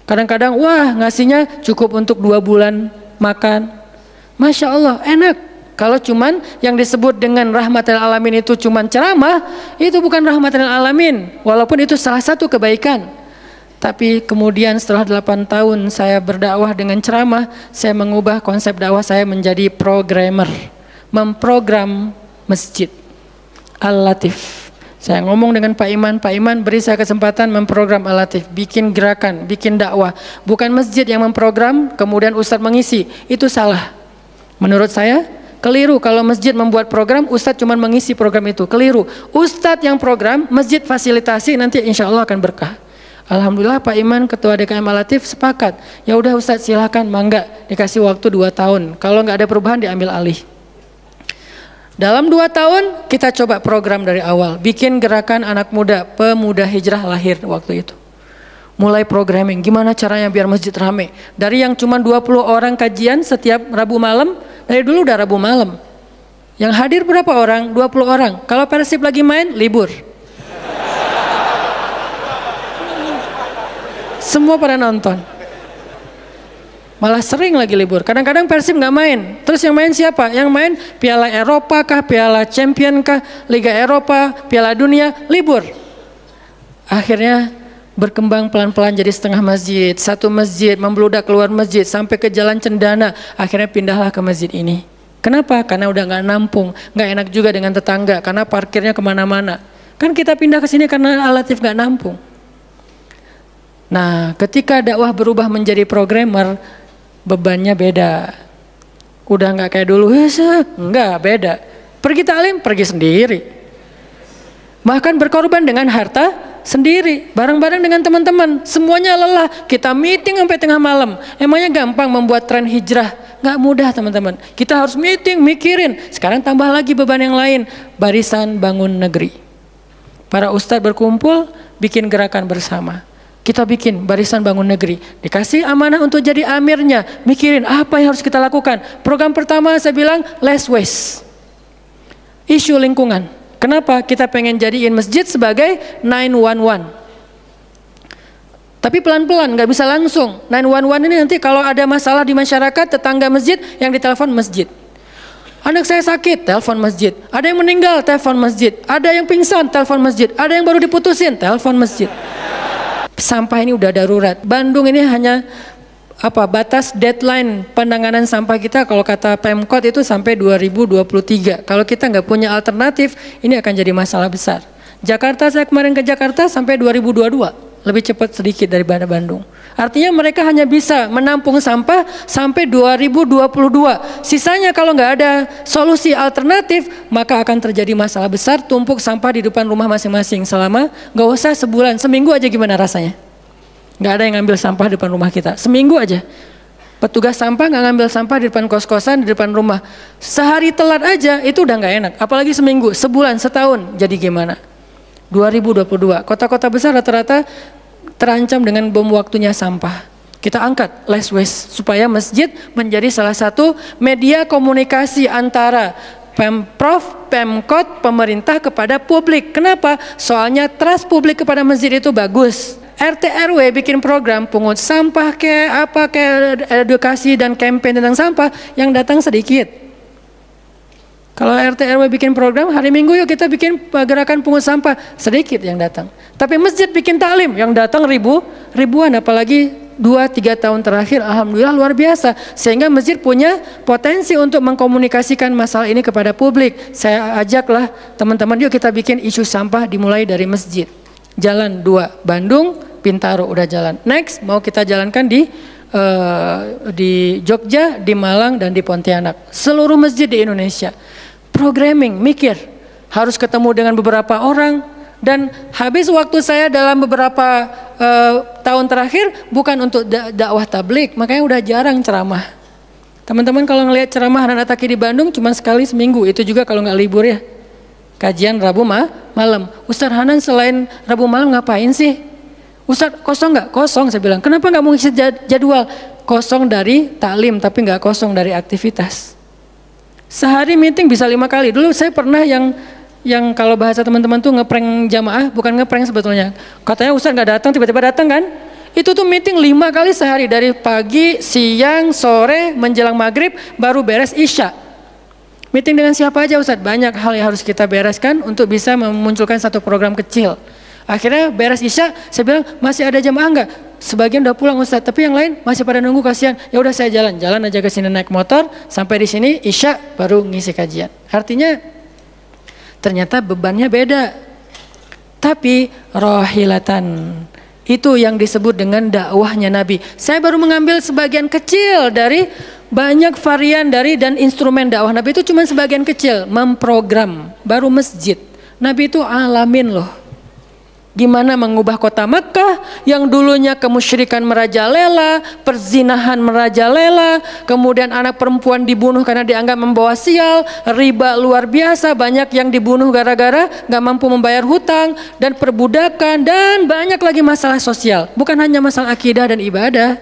Kadang-kadang wah ngasihnya cukup untuk 2 bulan makan. Masya Allah enak. Kalau cuman yang disebut dengan rahmatil alamin itu cuman ceramah, itu bukan rahmatil alamin, walaupun itu salah satu kebaikan. Tapi kemudian setelah 8 tahun saya berdakwah dengan ceramah, saya mengubah konsep dakwah saya menjadi programmer, memprogram masjid. Al-Latif. Saya ngomong dengan Pak Iman beri saya kesempatan memprogram Al-Latif, bikin gerakan, bikin dakwah. Bukan masjid yang memprogram, kemudian ustadz mengisi, itu salah. Menurut saya keliru. Kalau masjid membuat program, ustadz cuma mengisi program itu, keliru. Ustadz yang program, masjid fasilitasi, nanti insya Allah akan berkah. Alhamdulillah Pak Iman ketua DKM Al-Latif sepakat. Ya udah ustadz silakan, mangga, dikasih waktu 2 tahun. Kalau nggak ada perubahan diambil alih. Dalam 2 tahun kita coba program dari awal, bikin gerakan anak muda, pemuda hijrah lahir waktu itu. Mulai programming, gimana caranya biar masjid rame. Dari yang cuma 20 orang kajian setiap Rabu malam, dari dulu udah Rabu malam. Yang hadir berapa orang? 20 orang. Kalau Persib lagi main, libur. Semua pada nonton. Malah sering lagi libur. Kadang-kadang Persib nggak main. Terus yang main siapa? Yang main Piala Eropa kah, Piala Champion kah, Liga Eropa, Piala Dunia, libur. Akhirnya berkembang pelan-pelan jadi setengah masjid, 1 masjid, membludak keluar masjid sampai ke Jalan Cendana. Akhirnya pindahlah ke masjid ini. Kenapa? Karena udah nggak nampung, nggak enak juga dengan tetangga karena parkirnya kemana-mana. Kan kita pindah ke sini karena Al-Latif nggak nampung. Nah, ketika dakwah berubah menjadi programmer, bebannya beda. Udah nggak kayak dulu, nggak beda. Pergi taklim, pergi sendiri. Bahkan berkorban dengan harta sendiri, bareng-bareng dengan teman-teman, semuanya lelah, kita meeting sampai tengah malam. Emangnya gampang membuat tren hijrah? Nggak mudah teman-teman, kita harus meeting, mikirin. Sekarang tambah lagi beban yang lain, barisan bangun negeri. Para ustadz berkumpul, bikin gerakan bersama. Kita bikin barisan bangun negeri, dikasih amanah untuk jadi amirnya, mikirin apa yang harus kita lakukan. Program pertama saya bilang less waste, isu lingkungan. Kenapa? Kita pengen jadiin masjid sebagai 911. Tapi pelan-pelan, nggak bisa langsung. 911 ini nanti kalau ada masalah di masyarakat, tetangga masjid yang ditelepon masjid. Anak saya sakit, telepon masjid. Ada yang meninggal, telepon masjid. Ada yang pingsan, telepon masjid. Ada yang baru diputusin, telepon masjid. Sampah ini udah darurat. Bandung ini hanya batas deadline penanganan sampah kita kalau kata Pemkot itu sampai 2023. Kalau kita nggak punya alternatif, ini akan jadi masalah besar. Jakarta, saya kemarin ke Jakarta sampai 2022. Lebih cepat sedikit daripada Bandung. Artinya mereka hanya bisa menampung sampah sampai 2022. Sisanya kalau nggak ada solusi alternatif, maka akan terjadi masalah besar, tumpuk sampah di depan rumah masing-masing selama nggak usah sebulan, seminggu aja gimana rasanya? Nggak ada yang ngambil sampah di depan rumah kita, seminggu aja. Petugas sampah nggak ngambil sampah di depan kos-kosan, di depan rumah. Sehari telat aja itu udah nggak enak, apalagi seminggu, sebulan, setahun, jadi gimana? 2022, kota-kota besar rata-rata terancam dengan bom waktunya sampah. Kita angkat less waste supaya masjid menjadi salah satu media komunikasi antara Pemprov, Pemkot, pemerintah kepada publik. Kenapa? Soalnya trust publik kepada masjid itu bagus. RT RW bikin program pungut sampah edukasi dan campaign tentang sampah, yang datang sedikit. Kalau RT RW bikin program, hari Minggu yuk kita bikin gerakan pungut sampah, sedikit yang datang. Tapi masjid bikin taklim, yang datang ribuan, apalagi 2-3 tahun terakhir, alhamdulillah luar biasa. Sehingga masjid punya potensi untuk mengkomunikasikan masalah ini kepada publik. Saya ajaklah teman-teman, yuk kita bikin isu sampah dimulai dari masjid. Jalan 2, Bandung, Bintaro udah jalan. Next mau kita jalankan di Jogja, di Malang, dan di Pontianak. Seluruh masjid di Indonesia. Programming, mikir, harus ketemu dengan beberapa orang, dan habis waktu saya dalam beberapa tahun terakhir bukan untuk dakwah tablik, makanya udah jarang ceramah. Teman-teman kalau ngelihat ceramah anak Taki di Bandung cuma sekali seminggu, itu juga kalau nggak libur ya. Kajian Rabu malam. Ustaz Hanan selain Rabu malam ngapain sih? Ustaz kosong nggak? Kosong, saya bilang. Kenapa nggak mau ngisi jadwal? Kosong dari taklim tapi nggak kosong dari aktivitas. Sehari meeting bisa 5 kali. Dulu saya pernah yang kalau bahasa teman-teman tuh ngeprank jamaah, bukan ngeprank sebetulnya. Katanya Ustaz nggak datang, tiba-tiba datang kan? Itu tuh meeting 5 kali sehari, dari pagi, siang, sore, menjelang maghrib, baru beres isya. Meeting dengan siapa aja Ustaz? Banyak hal yang harus kita bereskan untuk bisa memunculkan satu program kecil. Akhirnya beres isya, saya bilang masih ada jamaah enggak? Sebagian udah pulang Ustaz, tapi yang lain masih pada nunggu, kasihan. Ya udah saya jalan aja ke sini naik motor, sampai di sini isya baru ngisi kajian. Artinya ternyata bebannya beda. Tapi rohilatan itu yang disebut dengan dakwahnya Nabi. Saya baru mengambil sebagian kecil dari banyak varian dari dan instrumen dakwah Nabi, itu cuma sebagian kecil, memprogram baru masjid. Nabi itu alamin loh. Gimana mengubah kota Makkah yang dulunya kemusyrikan merajalela, perzinahan merajalela, kemudian anak perempuan dibunuh karena dianggap membawa sial, riba luar biasa, banyak yang dibunuh gara-gara gak mampu membayar hutang, dan perbudakan, dan banyak lagi masalah sosial. Bukan hanya masalah akidah dan ibadah.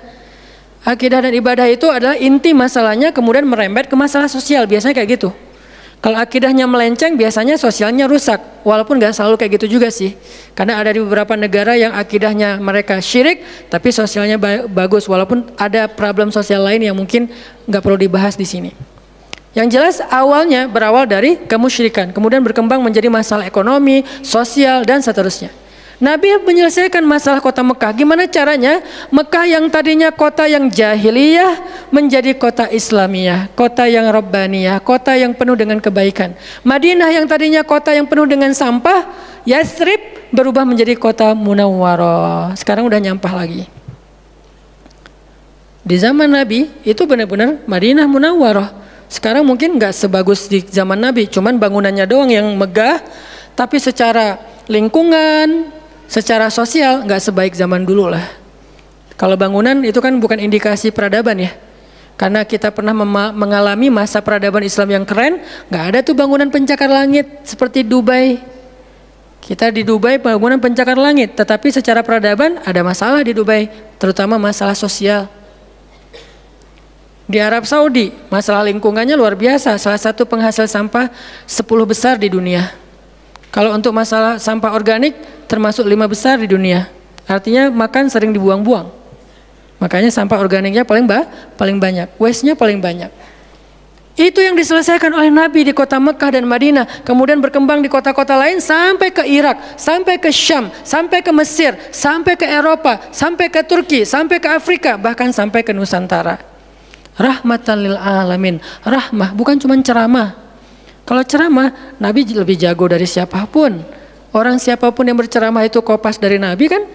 Akidah dan ibadah itu adalah inti masalahnya, kemudian merembet ke masalah sosial, biasanya kayak gitu. Kalau akidahnya melenceng, biasanya sosialnya rusak. Walaupun gak selalu kayak gitu juga sih. Karena ada di beberapa negara yang akidahnya mereka syirik, tapi sosialnya bagus. Walaupun ada problem sosial lain yang mungkin gak perlu dibahas di sini. Yang jelas awalnya berawal dari kemusyrikan, kemudian berkembang menjadi masalah ekonomi, sosial, dan seterusnya. Nabi menyelesaikan masalah kota Mekah. Gimana caranya? Mekah yang tadinya kota yang jahiliyah menjadi kota Islamiyah, kota yang Rabbaniyah, kota yang penuh dengan kebaikan. Madinah yang tadinya kota yang penuh dengan sampah, Yathrib berubah menjadi kota Munawwarah. Sekarang udah nyampah lagi. Di zaman Nabi itu benar-benar Madinah Munawwarah. Sekarang mungkin nggak sebagus di zaman Nabi, cuman bangunannya doang yang megah, tapi secara lingkungan, secara sosial nggak sebaik zaman dulu lah. Kalau bangunan itu kan bukan indikasi peradaban ya. Karena kita pernah mengalami masa peradaban Islam yang keren, nggak ada tuh bangunan pencakar langit seperti Dubai. Kita di Dubai bangunan pencakar langit, tetapi secara peradaban ada masalah di Dubai, terutama masalah sosial. Di Arab Saudi masalah lingkungannya luar biasa, salah satu penghasil sampah 10 besar di dunia. Kalau untuk masalah sampah organik termasuk 5 besar di dunia. Artinya makan sering dibuang-buang. Makanya sampah organiknya paling banyak, waste-nya paling banyak. Itu yang diselesaikan oleh Nabi di kota Mekah dan Madinah, kemudian berkembang di kota-kota lain sampai ke Irak, sampai ke Syam, sampai ke Mesir, sampai ke Eropa, sampai ke Turki, sampai ke Afrika, bahkan sampai ke Nusantara. Rahmatan lil alamin, rahmah, bukan cuma ceramah. Kalau ceramah, Nabi lebih jago dari siapapun. Orang siapapun yang berceramah itu kopas dari Nabi kan?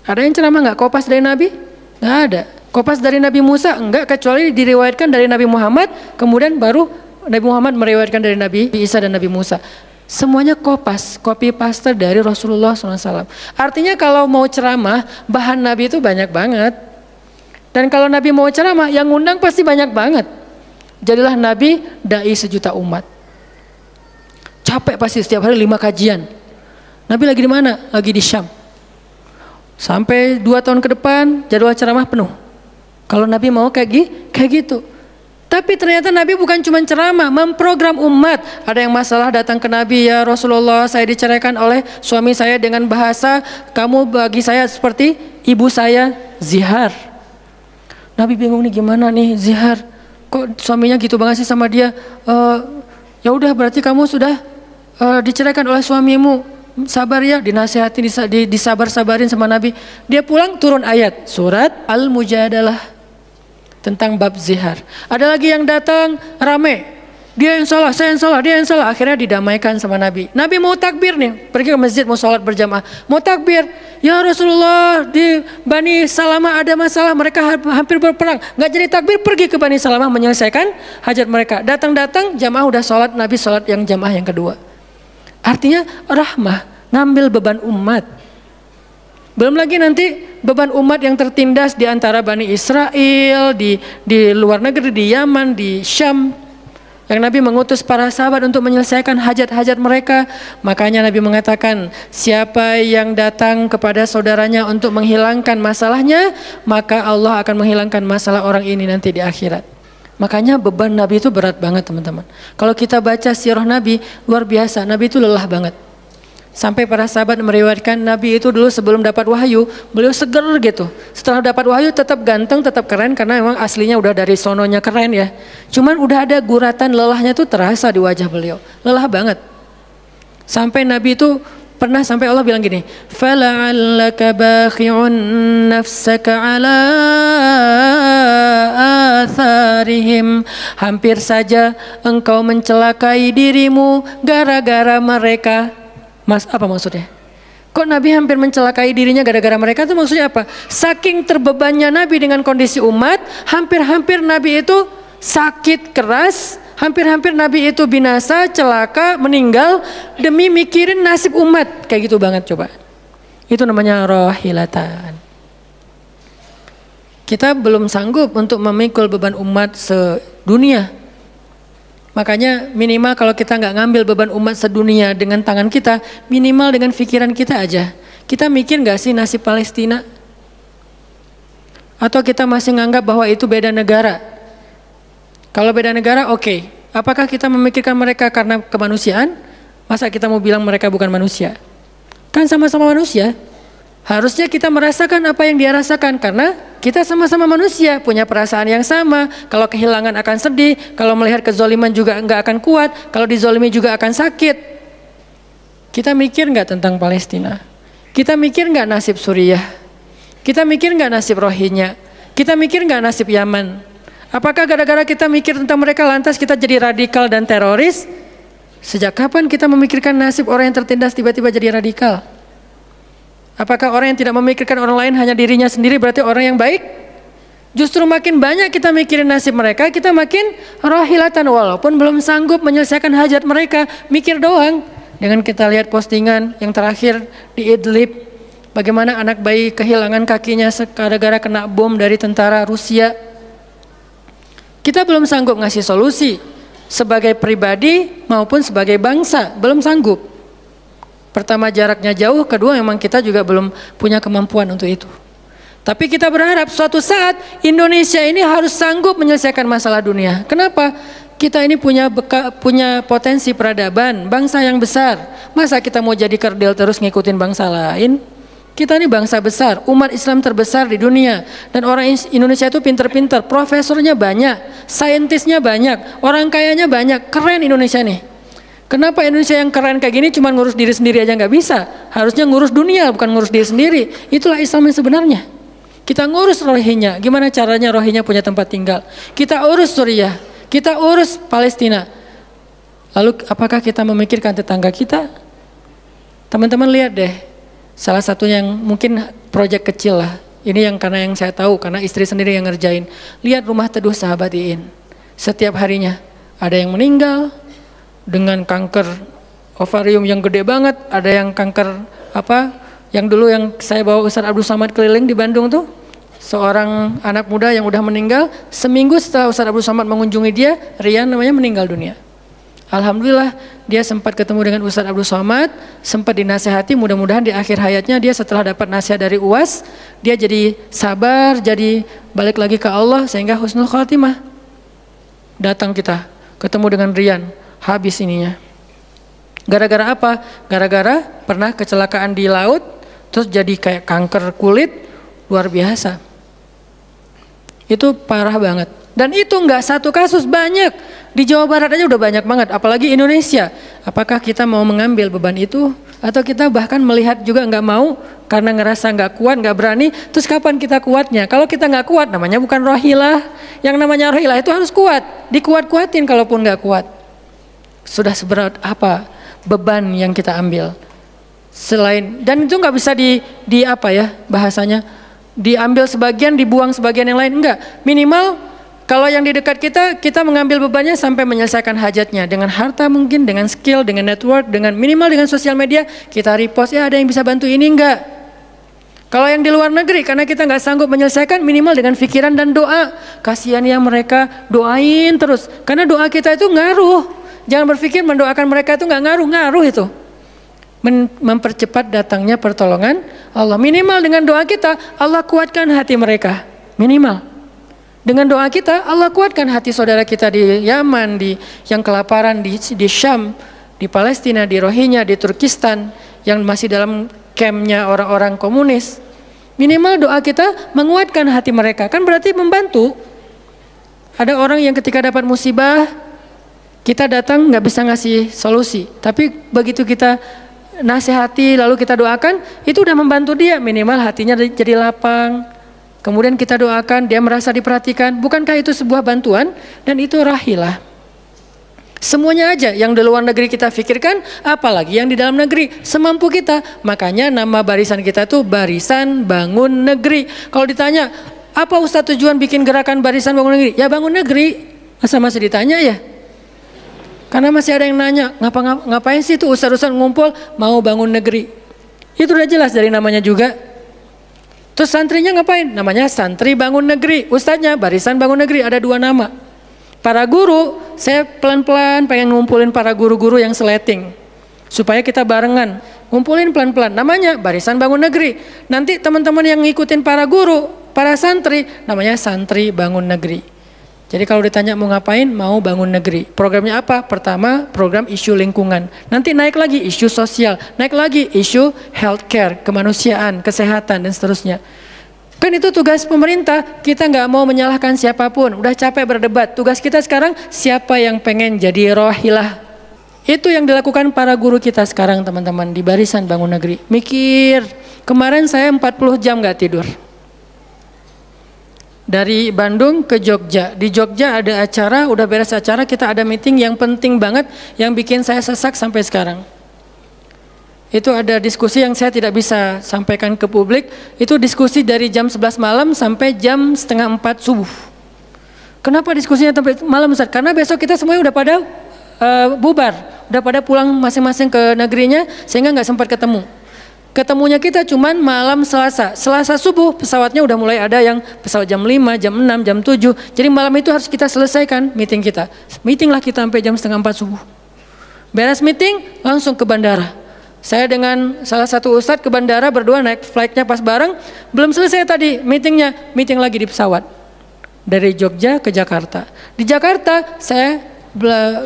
Ada yang ceramah nggak kopas dari Nabi? Nggak ada. Kopas dari Nabi Musa enggak, kecuali diriwayatkan dari Nabi Muhammad, kemudian baru Nabi Muhammad meriwayatkan dari Nabi Isa dan Nabi Musa. Semuanya kopas, copy paste dari Rasulullah SAW. Artinya kalau mau ceramah, bahan Nabi itu banyak banget. Dan kalau Nabi mau ceramah, yang ngundang pasti banyak banget. Jadilah Nabi dai sejuta umat. Capek pasti setiap hari 5 kajian. Nabi lagi di mana? Lagi di Syam. Sampai 2 tahun ke depan jadwal ceramah penuh. Kalau Nabi mau kayak gitu. Tapi ternyata Nabi bukan cuma ceramah, memprogram umat. Ada yang masalah datang ke Nabi, ya Rasulullah, saya diceraikan oleh suami saya dengan bahasa, kamu bagi saya seperti ibu saya, zihar. Nabi bingung nih, gimana nih zihar? Kok suaminya gitu banget sih sama dia? Ya udah, berarti kamu sudah diceraikan oleh suamimu. Sabar ya, dinasihati, disabar-sabarin sama Nabi. Dia pulang turun ayat surat Al-Mujadalah tentang bab zihar. Ada lagi yang datang rame, dia yang salah, saya yang salah, dia yang salah. Akhirnya didamaikan sama Nabi. Nabi mau takbir nih, pergi ke masjid mau sholat berjamaah, mau takbir. Ya Rasulullah, di Bani Salamah ada masalah, mereka hampir berperang, nggak jadi takbir, pergi ke Bani Salamah menyelesaikan hajat mereka. Datang-datang jamaah udah sholat, Nabi sholat yang jamaah yang kedua. Artinya rahmah, ngambil beban umat. Belum lagi nanti beban umat yang tertindas di antara Bani Israel, di luar negeri, di Yaman, di Syam. Yang Nabi mengutus para sahabat untuk menyelesaikan hajat-hajat mereka. Makanya Nabi mengatakan, siapa yang datang kepada saudaranya untuk menghilangkan masalahnya, maka Allah akan menghilangkan masalah orang ini nanti di akhirat. Makanya beban Nabi itu berat banget teman-teman. Kalau kita baca sirah Nabi, luar biasa, Nabi itu lelah banget. Sampai para sahabat meriwayatkan Nabi itu dulu sebelum dapat wahyu, beliau seger gitu. Setelah dapat wahyu tetap ganteng, tetap keren, karena memang aslinya udah dari sononya keren ya. Cuman udah ada guratan lelahnya tuh terasa di wajah beliau. Lelah banget. Sampai Nabi itu pernah sampai Allah bilang gini, "Fala'allaka bakhi'un nafsaka 'ala atharihim." Hampir saja engkau mencelakai dirimu gara-gara mereka. Mas, apa maksudnya? Kok Nabi hampir mencelakai dirinya gara-gara mereka? Itu maksudnya apa? Saking terbebannya Nabi dengan kondisi umat, hampir-hampir Nabi itu sakit keras, hampir-hampir Nabi itu binasa, celaka, meninggal demi mikirin nasib umat. Kayak gitu banget coba. Itu namanya rohilatan. Kita belum sanggup untuk memikul beban umat sedunia. Makanya minimal kalau kita nggak ngambil beban umat sedunia dengan tangan kita, minimal dengan pikiran kita aja. Kita mikir nggak sih nasib Palestina? Atau kita masih nganggap bahwa itu beda negara? Kalau beda negara oke. Apakah kita memikirkan mereka karena kemanusiaan? Masa kita mau bilang mereka bukan manusia? Kan sama-sama manusia. Harusnya kita merasakan apa yang dia rasakan karena kita sama-sama manusia, punya perasaan yang sama. Kalau kehilangan akan sedih, kalau melihat kezoliman juga enggak akan kuat, kalau dizolimi juga akan sakit. Kita mikir enggak tentang Palestina? Kita mikir enggak nasib Suriah? Kita mikir enggak nasib Rohingya? Kita mikir enggak nasib Yaman? Apakah gara-gara kita mikir tentang mereka lantas kita jadi radikal dan teroris? Sejak kapan kita memikirkan nasib orang yang tertindas tiba-tiba jadi radikal? Apakah orang yang tidak memikirkan orang lain hanya dirinya sendiri berarti orang yang baik? Justru makin banyak kita mikirin nasib mereka, kita makin rohilatan walaupun belum sanggup menyelesaikan hajat mereka, mikir doang. Dengan kita lihat postingan yang terakhir di Idlib, bagaimana anak bayi kehilangan kakinya gara-gara kena bom dari tentara Rusia. Kita belum sanggup ngasih solusi sebagai pribadi maupun sebagai bangsa, belum sanggup. Pertama jaraknya jauh, kedua memang kita juga belum punya kemampuan untuk itu. Tapi kita berharap suatu saat Indonesia ini harus sanggup menyelesaikan masalah dunia. Kenapa? Kita ini punya potensi peradaban, bangsa yang besar. Masa kita mau jadi kerdil terus ngikutin bangsa lain? Kita ini bangsa besar, umat Islam terbesar di dunia. Dan orang Indonesia itu pinter-pinter, profesornya banyak, saintisnya banyak, orang kayanya banyak, keren Indonesia nih. Kenapa Indonesia yang keren kayak gini cuma ngurus diri sendiri aja nggak bisa? Harusnya ngurus dunia, bukan ngurus diri sendiri. Itulah Islam yang sebenarnya. Kita ngurus Rohingya, gimana caranya Rohingya punya tempat tinggal? Kita urus Suriah, kita urus Palestina. Lalu apakah kita memikirkan tetangga kita? Teman-teman lihat deh. Salah satu yang mungkin proyek kecil lah. Ini yang karena yang saya tahu, karena istri sendiri yang ngerjain. Lihat rumah teduh sahabat Iin. Setiap harinya ada yang meninggal dengan kanker ovarium yang gede banget. Ada yang kanker apa? Yang dulu yang saya bawa Ustaz Abdul Somad keliling di Bandung tuh. Seorang anak muda yang udah meninggal. Seminggu setelah Ustaz Abdul Somad mengunjungi dia, Rian namanya, meninggal dunia. Alhamdulillah dia sempat ketemu dengan Ustadz Abdul Somad, sempat dinasehati, mudah-mudahan di akhir hayatnya dia setelah dapat nasihat dari UAS, dia jadi sabar, jadi balik lagi ke Allah sehingga husnul khatimah. Datang kita, ketemu dengan Rian, habis ininya. Gara-gara apa? Gara-gara pernah kecelakaan di laut, terus jadi kayak kanker kulit, luar biasa. Itu parah banget. Dan itu enggak satu kasus, banyak. Di Jawa Barat aja udah banyak banget, apalagi Indonesia. Apakah kita mau mengambil beban itu? Atau kita bahkan melihat juga enggak mau karena ngerasa enggak kuat, enggak berani. Terus kapan kita kuatnya? Kalau kita enggak kuat, namanya bukan rohilah. Yang namanya rohilah itu harus kuat. Dikuat-kuatin kalaupun enggak kuat. Sudah seberat apa beban yang kita ambil? Selain, dan itu enggak bisa di apa ya bahasanya, diambil sebagian, dibuang sebagian yang lain, enggak. Minimal kalau yang di dekat kita, kita mengambil bebannya sampai menyelesaikan hajatnya. Dengan harta mungkin, dengan skill, dengan network, dengan minimal dengan sosial media, kita repost, ya ada yang bisa bantu ini enggak. Kalau yang di luar negeri, karena kita enggak sanggup menyelesaikan, minimal dengan pikiran dan doa. Kasihan ya mereka, doain terus. Karena doa kita itu ngaruh. Jangan berpikir mendoakan mereka itu enggak ngaruh, ngaruh itu. Mempercepat datangnya pertolongan Allah. Minimal dengan doa kita, Allah kuatkan hati mereka. Minimal. Dengan doa kita, Allah kuatkan hati saudara kita di Yaman, di yang kelaparan di Syam, di Palestina, di Rohingya, di Turkistan, yang masih dalam campnya orang-orang komunis. Minimal doa kita menguatkan hati mereka, kan berarti membantu. Ada orang yang ketika dapat musibah, kita datang nggak bisa ngasih solusi, tapi begitu kita nasihati lalu kita doakan, itu udah membantu dia, minimal hatinya jadi lapang. Kemudian kita doakan, dia merasa diperhatikan. Bukankah itu sebuah bantuan? Dan itu rahilah. Semuanya aja yang di luar negeri kita pikirkan, apalagi yang di dalam negeri, semampu kita. Makanya nama barisan kita tuh Barisan Bangun Negeri. Kalau ditanya, apa Ustaz tujuan bikin gerakan Barisan Bangun Negeri? Ya bangun negeri. Masa masih ditanya ya? Karena masih ada yang nanya, ngapain sih tuh ustaz-ustaz ngumpul mau bangun negeri? Itu udah jelas dari namanya juga. Terus santrinya ngapain? Namanya Santri Bangun Negeri. Ustadznya Barisan Bangun Negeri, ada dua nama. Para guru, saya pelan-pelan pengen ngumpulin para guru-guru yang seleting. Supaya kita barengan. Ngumpulin pelan-pelan, namanya Barisan Bangun Negeri. Nanti teman-teman yang ngikutin para guru, para santri, namanya Santri Bangun Negeri. Jadi kalau ditanya mau ngapain, mau bangun negeri. Programnya apa? Pertama, program isu lingkungan. Nanti naik lagi isu sosial, naik lagi isu healthcare, kemanusiaan, kesehatan dan seterusnya. Kan itu tugas pemerintah. Kita nggak mau menyalahkan siapapun. Udah capek berdebat. Tugas kita sekarang siapa yang pengen jadi rohilah. Itu yang dilakukan para guru kita sekarang teman-teman di Barisan Bangun Negeri. Mikir. Kemarin saya 40 jam nggak tidur. Dari Bandung ke Jogja. Di Jogja ada acara, udah beres acara, kita ada meeting yang penting banget yang bikin saya sesak sampai sekarang. Itu ada diskusi yang saya tidak bisa sampaikan ke publik. Itu diskusi dari jam 11 malam sampai jam setengah 4 subuh. Kenapa diskusinya sampai malam Ustaz? Karena besok kita semuanya udah pada bubar, udah pada pulang masing-masing ke negerinya sehingga nggak sempat ketemu. Ketemunya kita cuman malam Selasa. Selasa subuh pesawatnya udah mulai ada yang pesawat jam 5, jam 6, jam 7. Jadi malam itu harus kita selesaikan meeting kita. Meeting lah kita sampai jam setengah 4 subuh. Beres meeting langsung ke bandara. Saya dengan salah satu ustadz ke bandara berdua naik flightnya pas bareng. Belum selesai tadi meeting lagi di pesawat. Dari Jogja ke Jakarta. Di Jakarta saya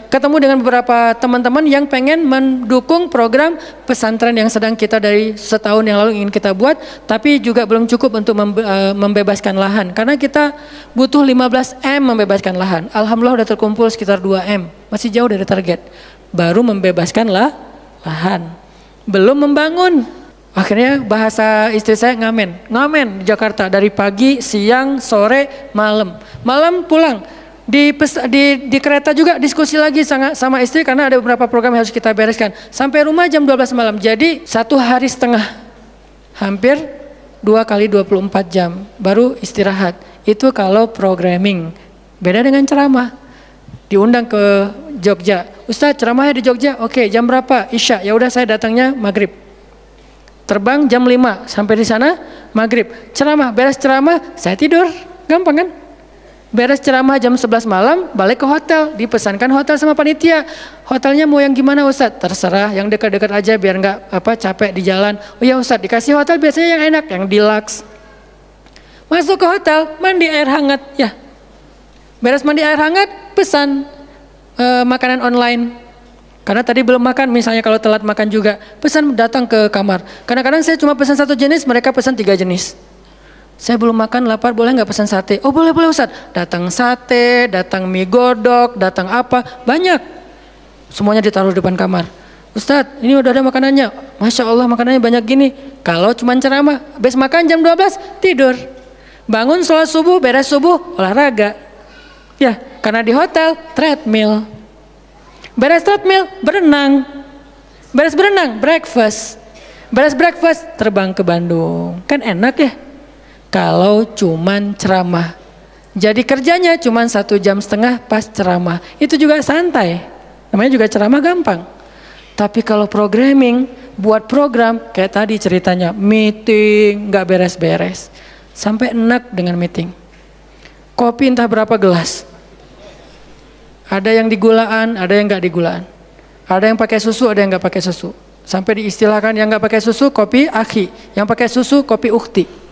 ketemu dengan beberapa teman-teman yang pengen mendukung program pesantren yang sedang kita dari setahun yang lalu ingin kita buat, tapi juga belum cukup untuk membebaskan lahan karena kita butuh 15 M membebaskan lahan. Alhamdulillah udah terkumpul sekitar 2 M, masih jauh dari target. Baru membebaskan lahan, belum membangun. Akhirnya bahasa istri saya ngamen di Jakarta dari pagi, siang, sore, malam pulang. Di kereta juga diskusi lagi sama istri karena ada beberapa program yang harus kita bereskan. Sampai rumah jam 12 malam. Jadi 1 hari setengah. Hampir 2 kali 24 jam. Baru istirahat. Itu kalau programming. Beda dengan ceramah. Diundang ke Jogja. Ustadz ceramahnya di Jogja. Oke, jam berapa? Isya. Ya udah saya datangnya maghrib. Terbang jam 5. Sampai di sana maghrib. Ceramah. Beres ceramah saya tidur. Gampang kan? Beres ceramah jam 11 malam, balik ke hotel, dipesankan hotel sama panitia. Hotelnya mau yang gimana Ustadz? Terserah, yang dekat-dekat aja biar nggak capek di jalan. Oh ya Ustadz, dikasih hotel biasanya yang enak, yang deluxe. Masuk ke hotel, mandi air hangat, ya. Beres mandi air hangat, pesan makanan online. Karena tadi belum makan, misalnya kalau telat makan juga, pesan datang ke kamar. Kadang-kadang saya cuma pesan 1 jenis, mereka pesan 3 jenis. Saya belum makan, lapar, boleh nggak pesan sate? Oh boleh Ustadz. Datang sate, datang mie godok, datang apa, banyak. Semuanya ditaruh di depan kamar. Ustadz, ini udah ada makanannya. Masya Allah makanannya banyak gini. Kalau cuma ceramah, habis makan jam 12, tidur. Bangun sholat subuh, beres subuh, olahraga. Ya, karena di hotel, treadmill. Beres treadmill, berenang. Beres berenang, breakfast. Beres breakfast, terbang ke Bandung. Kan enak ya? Kalau cuman ceramah. Jadi kerjanya cuman 1,5 jam pas ceramah. Itu juga santai. Namanya juga ceramah gampang. Tapi kalau programming, buat program kayak tadi ceritanya, meeting nggak beres-beres. Sampai enak dengan meeting. Kopi entah berapa gelas. Ada yang digulaan, ada yang nggak digulaan. Ada yang pakai susu, ada yang nggak pakai susu. Sampai diistilahkan yang nggak pakai susu kopi akhi, yang pakai susu kopi ukhti.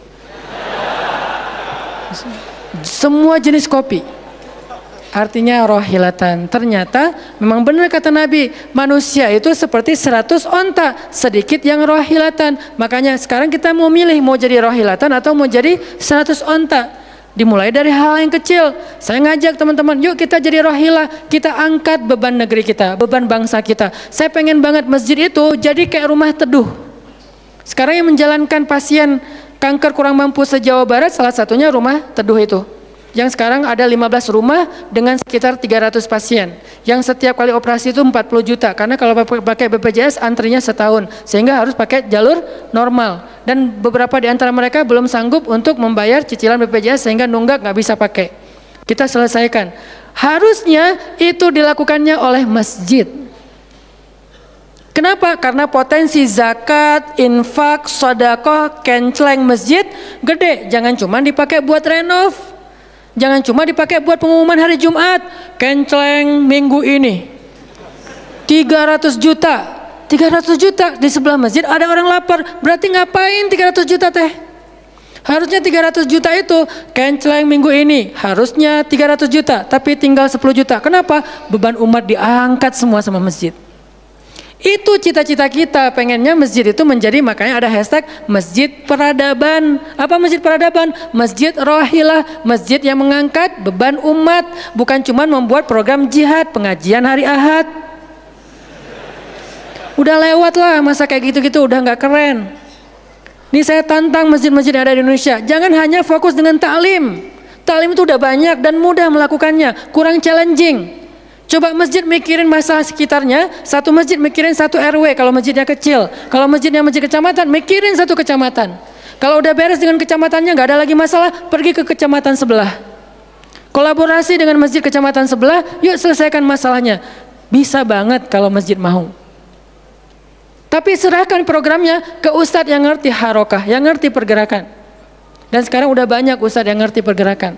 Semua jenis kopi. Artinya rohilatan. Ternyata memang benar kata Nabi, manusia itu seperti 100 onta, sedikit yang rohilatan. Makanya sekarang kita mau milih mau jadi rohilatan atau mau jadi 100 onta. Dimulai dari hal yang kecil. Saya ngajak teman-teman, yuk kita jadi rohilah, kita angkat beban negeri kita, beban bangsa kita. Saya pengen banget masjid itu jadi kayak rumah teduh. Sekarang yang menjalankan pasien kanker kurang mampu se-Jawa Barat salah satunya rumah teduh itu. Yang sekarang ada 15 rumah dengan sekitar 300 pasien. Yang setiap kali operasi itu 40 juta. Karena kalau pakai BPJS antrinya setahun. Sehingga harus pakai jalur normal. Dan beberapa di antara mereka belum sanggup untuk membayar cicilan BPJS sehingga nunggak nggak bisa pakai. Kita selesaikan. Harusnya itu dilakukannya oleh masjid. Kenapa? Karena potensi zakat, infak, sedekah, kenceleng masjid gede. Jangan cuma dipakai buat renov. Jangan cuma dipakai buat pengumuman hari Jumat. Kenceleng minggu ini 300 juta. 300 juta di sebelah masjid ada orang lapar. Berarti ngapain 300 juta teh? Harusnya 300 juta itu kenceleng minggu ini. Harusnya 300 juta. Tapi tinggal 10 juta. Kenapa? Beban umat diangkat semua sama masjid. Itu cita-cita kita, pengennya masjid itu menjadi, makanya ada hashtag masjid peradaban. Apa masjid peradaban? Masjid rohilah, masjid yang mengangkat beban umat, bukan cuma membuat program jihad, pengajian hari Ahad. Udah lewat lah masa kayak gitu-gitu, udah nggak keren. Nih saya tantang masjid-masjid yang ada di Indonesia, jangan hanya fokus dengan taklim. Taklim itu udah banyak dan mudah melakukannya, kurang challenging. Coba masjid mikirin masalah sekitarnya, satu masjid mikirin satu RW kalau masjidnya kecil. Kalau masjidnya masjid kecamatan, mikirin satu kecamatan. Kalau udah beres dengan kecamatannya, nggak ada lagi masalah, pergi ke kecamatan sebelah. Kolaborasi dengan masjid kecamatan sebelah, yuk selesaikan masalahnya. Bisa banget kalau masjid mau. Tapi serahkan programnya ke ustadz yang ngerti harokah, yang ngerti pergerakan. Dan sekarang udah banyak ustadz yang ngerti pergerakan.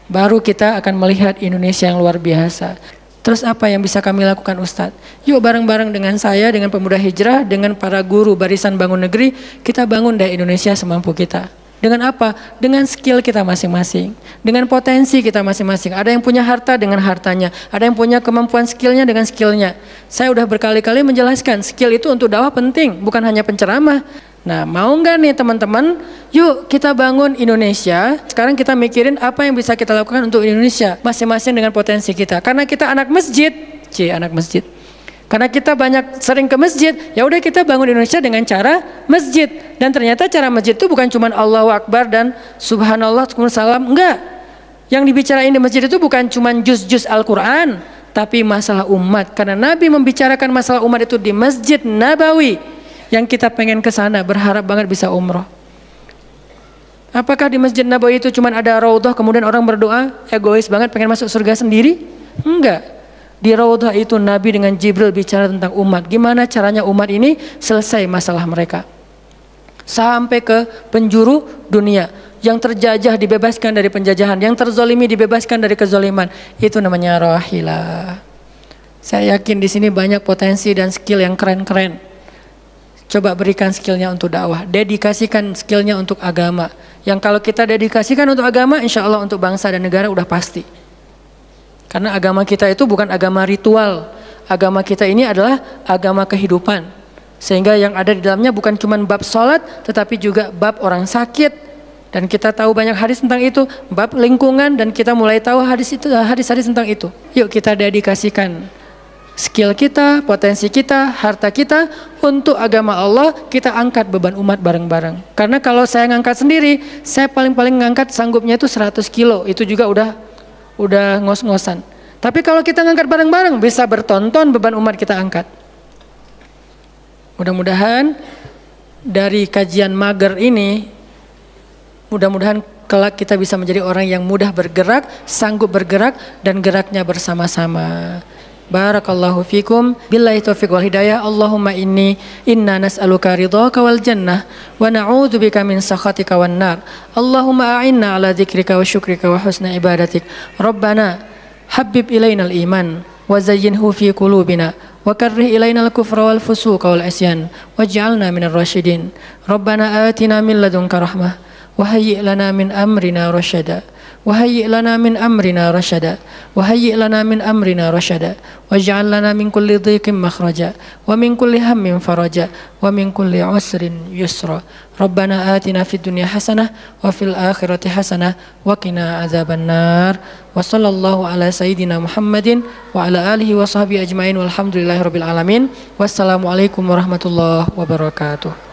Baru kita akan melihat Indonesia yang luar biasa. Terus apa yang bisa kami lakukan Ustadz? Yuk bareng-bareng dengan saya, dengan pemuda hijrah, dengan para guru barisan bangun negeri, kita bangun deh Indonesia semampu kita. Dengan apa? Dengan skill kita masing-masing, dengan potensi kita masing-masing. Ada yang punya harta dengan hartanya, ada yang punya kemampuan skillnya dengan skillnya. Saya udah berkali-kali menjelaskan, skill itu untuk dakwah penting, bukan hanya penceramah. Nah, mau nggak nih teman-teman? Yuk kita bangun Indonesia. Sekarang kita mikirin apa yang bisa kita lakukan untuk Indonesia, masing-masing dengan potensi kita. Karena kita anak masjid, anak masjid. Karena kita banyak sering ke masjid, ya udah kita bangun Indonesia dengan cara masjid. Dan ternyata cara masjid itu bukan cuma Allahu Akbar dan Subhanallah, salam, enggak. Yang dibicarain di masjid itu bukan cuma juz-juz Al-Quran, tapi masalah umat. Karena Nabi membicarakan masalah umat itu di Masjid Nabawi. Yang kita pengen ke sana, berharap banget bisa umroh. Apakah di Masjid Nabawi itu cuma ada raudhah kemudian orang berdoa, egois banget pengen masuk surga sendiri? Enggak. Di raudhah itu Nabi dengan Jibril bicara tentang umat. Gimana caranya umat ini selesai masalah mereka. Sampai ke penjuru dunia. Yang terjajah dibebaskan dari penjajahan. Yang terzolimi dibebaskan dari kezoliman. Itu namanya rahilah. Saya yakin di sini banyak potensi dan skill yang keren-keren. Coba berikan skillnya untuk dakwah. Dedikasikan skillnya untuk agama. Yang kalau kita dedikasikan untuk agama, insya Allah untuk bangsa dan negara udah pasti. Karena agama kita itu bukan agama ritual. Agama kita ini adalah agama kehidupan. Sehingga yang ada di dalamnya bukan cuma bab sholat, tetapi juga bab orang sakit. Dan kita tahu banyak hadis tentang itu. Bab lingkungan, dan kita mulai tahu hadis-hadis tentang itu. Yuk kita dedikasikan skill kita, potensi kita, harta kita untuk agama Allah. Kita angkat beban umat bareng-bareng. Karena kalau saya ngangkat sendiri, saya paling-paling ngangkat sanggupnya itu 100 kilo. Itu juga udah ngos-ngosan. Tapi kalau kita ngangkat bareng-bareng, bisa bertonton beban umat kita angkat. Mudah-mudahan dari kajian mager ini, mudah-mudahan kelak kita bisa menjadi orang yang mudah bergerak, sanggup bergerak, dan geraknya bersama-sama. Barakallahu fikum, billahi taufiq wal hidayah. Allahumma inna nas'aluka ridhaka wal jannah wa na'udzubika min sakhatika wan nar. Allahumma a'inna ala dzikrika wa syukrika wa husna ibadatik. Rabbana habbib ilainal iman wa zayyinhu fi qulubina wa karrih ilainal kufra wal fusuqa wal isyan waj'alna minar rasyidin. Rabbana atina min ladunka rahmah wa hayyi' lana min amrina rasyada. وهيئ لنا من أمرنا رشدا وهيئ لنا من أمرنا رشدا واجعل لنا من كل ضيق مخرجا ومن كل هم فرجا ومن كل عسر يسرا ربنا آتنا في الدنيا حسنة وفي الآخرة حسنة وقنا عذاب النار وصلى الله على سيدنا محمد وعلى آله وصحبه أجمعين والحمد لله رب العالمين والسلام عليكم ورحمة الله وبركاته.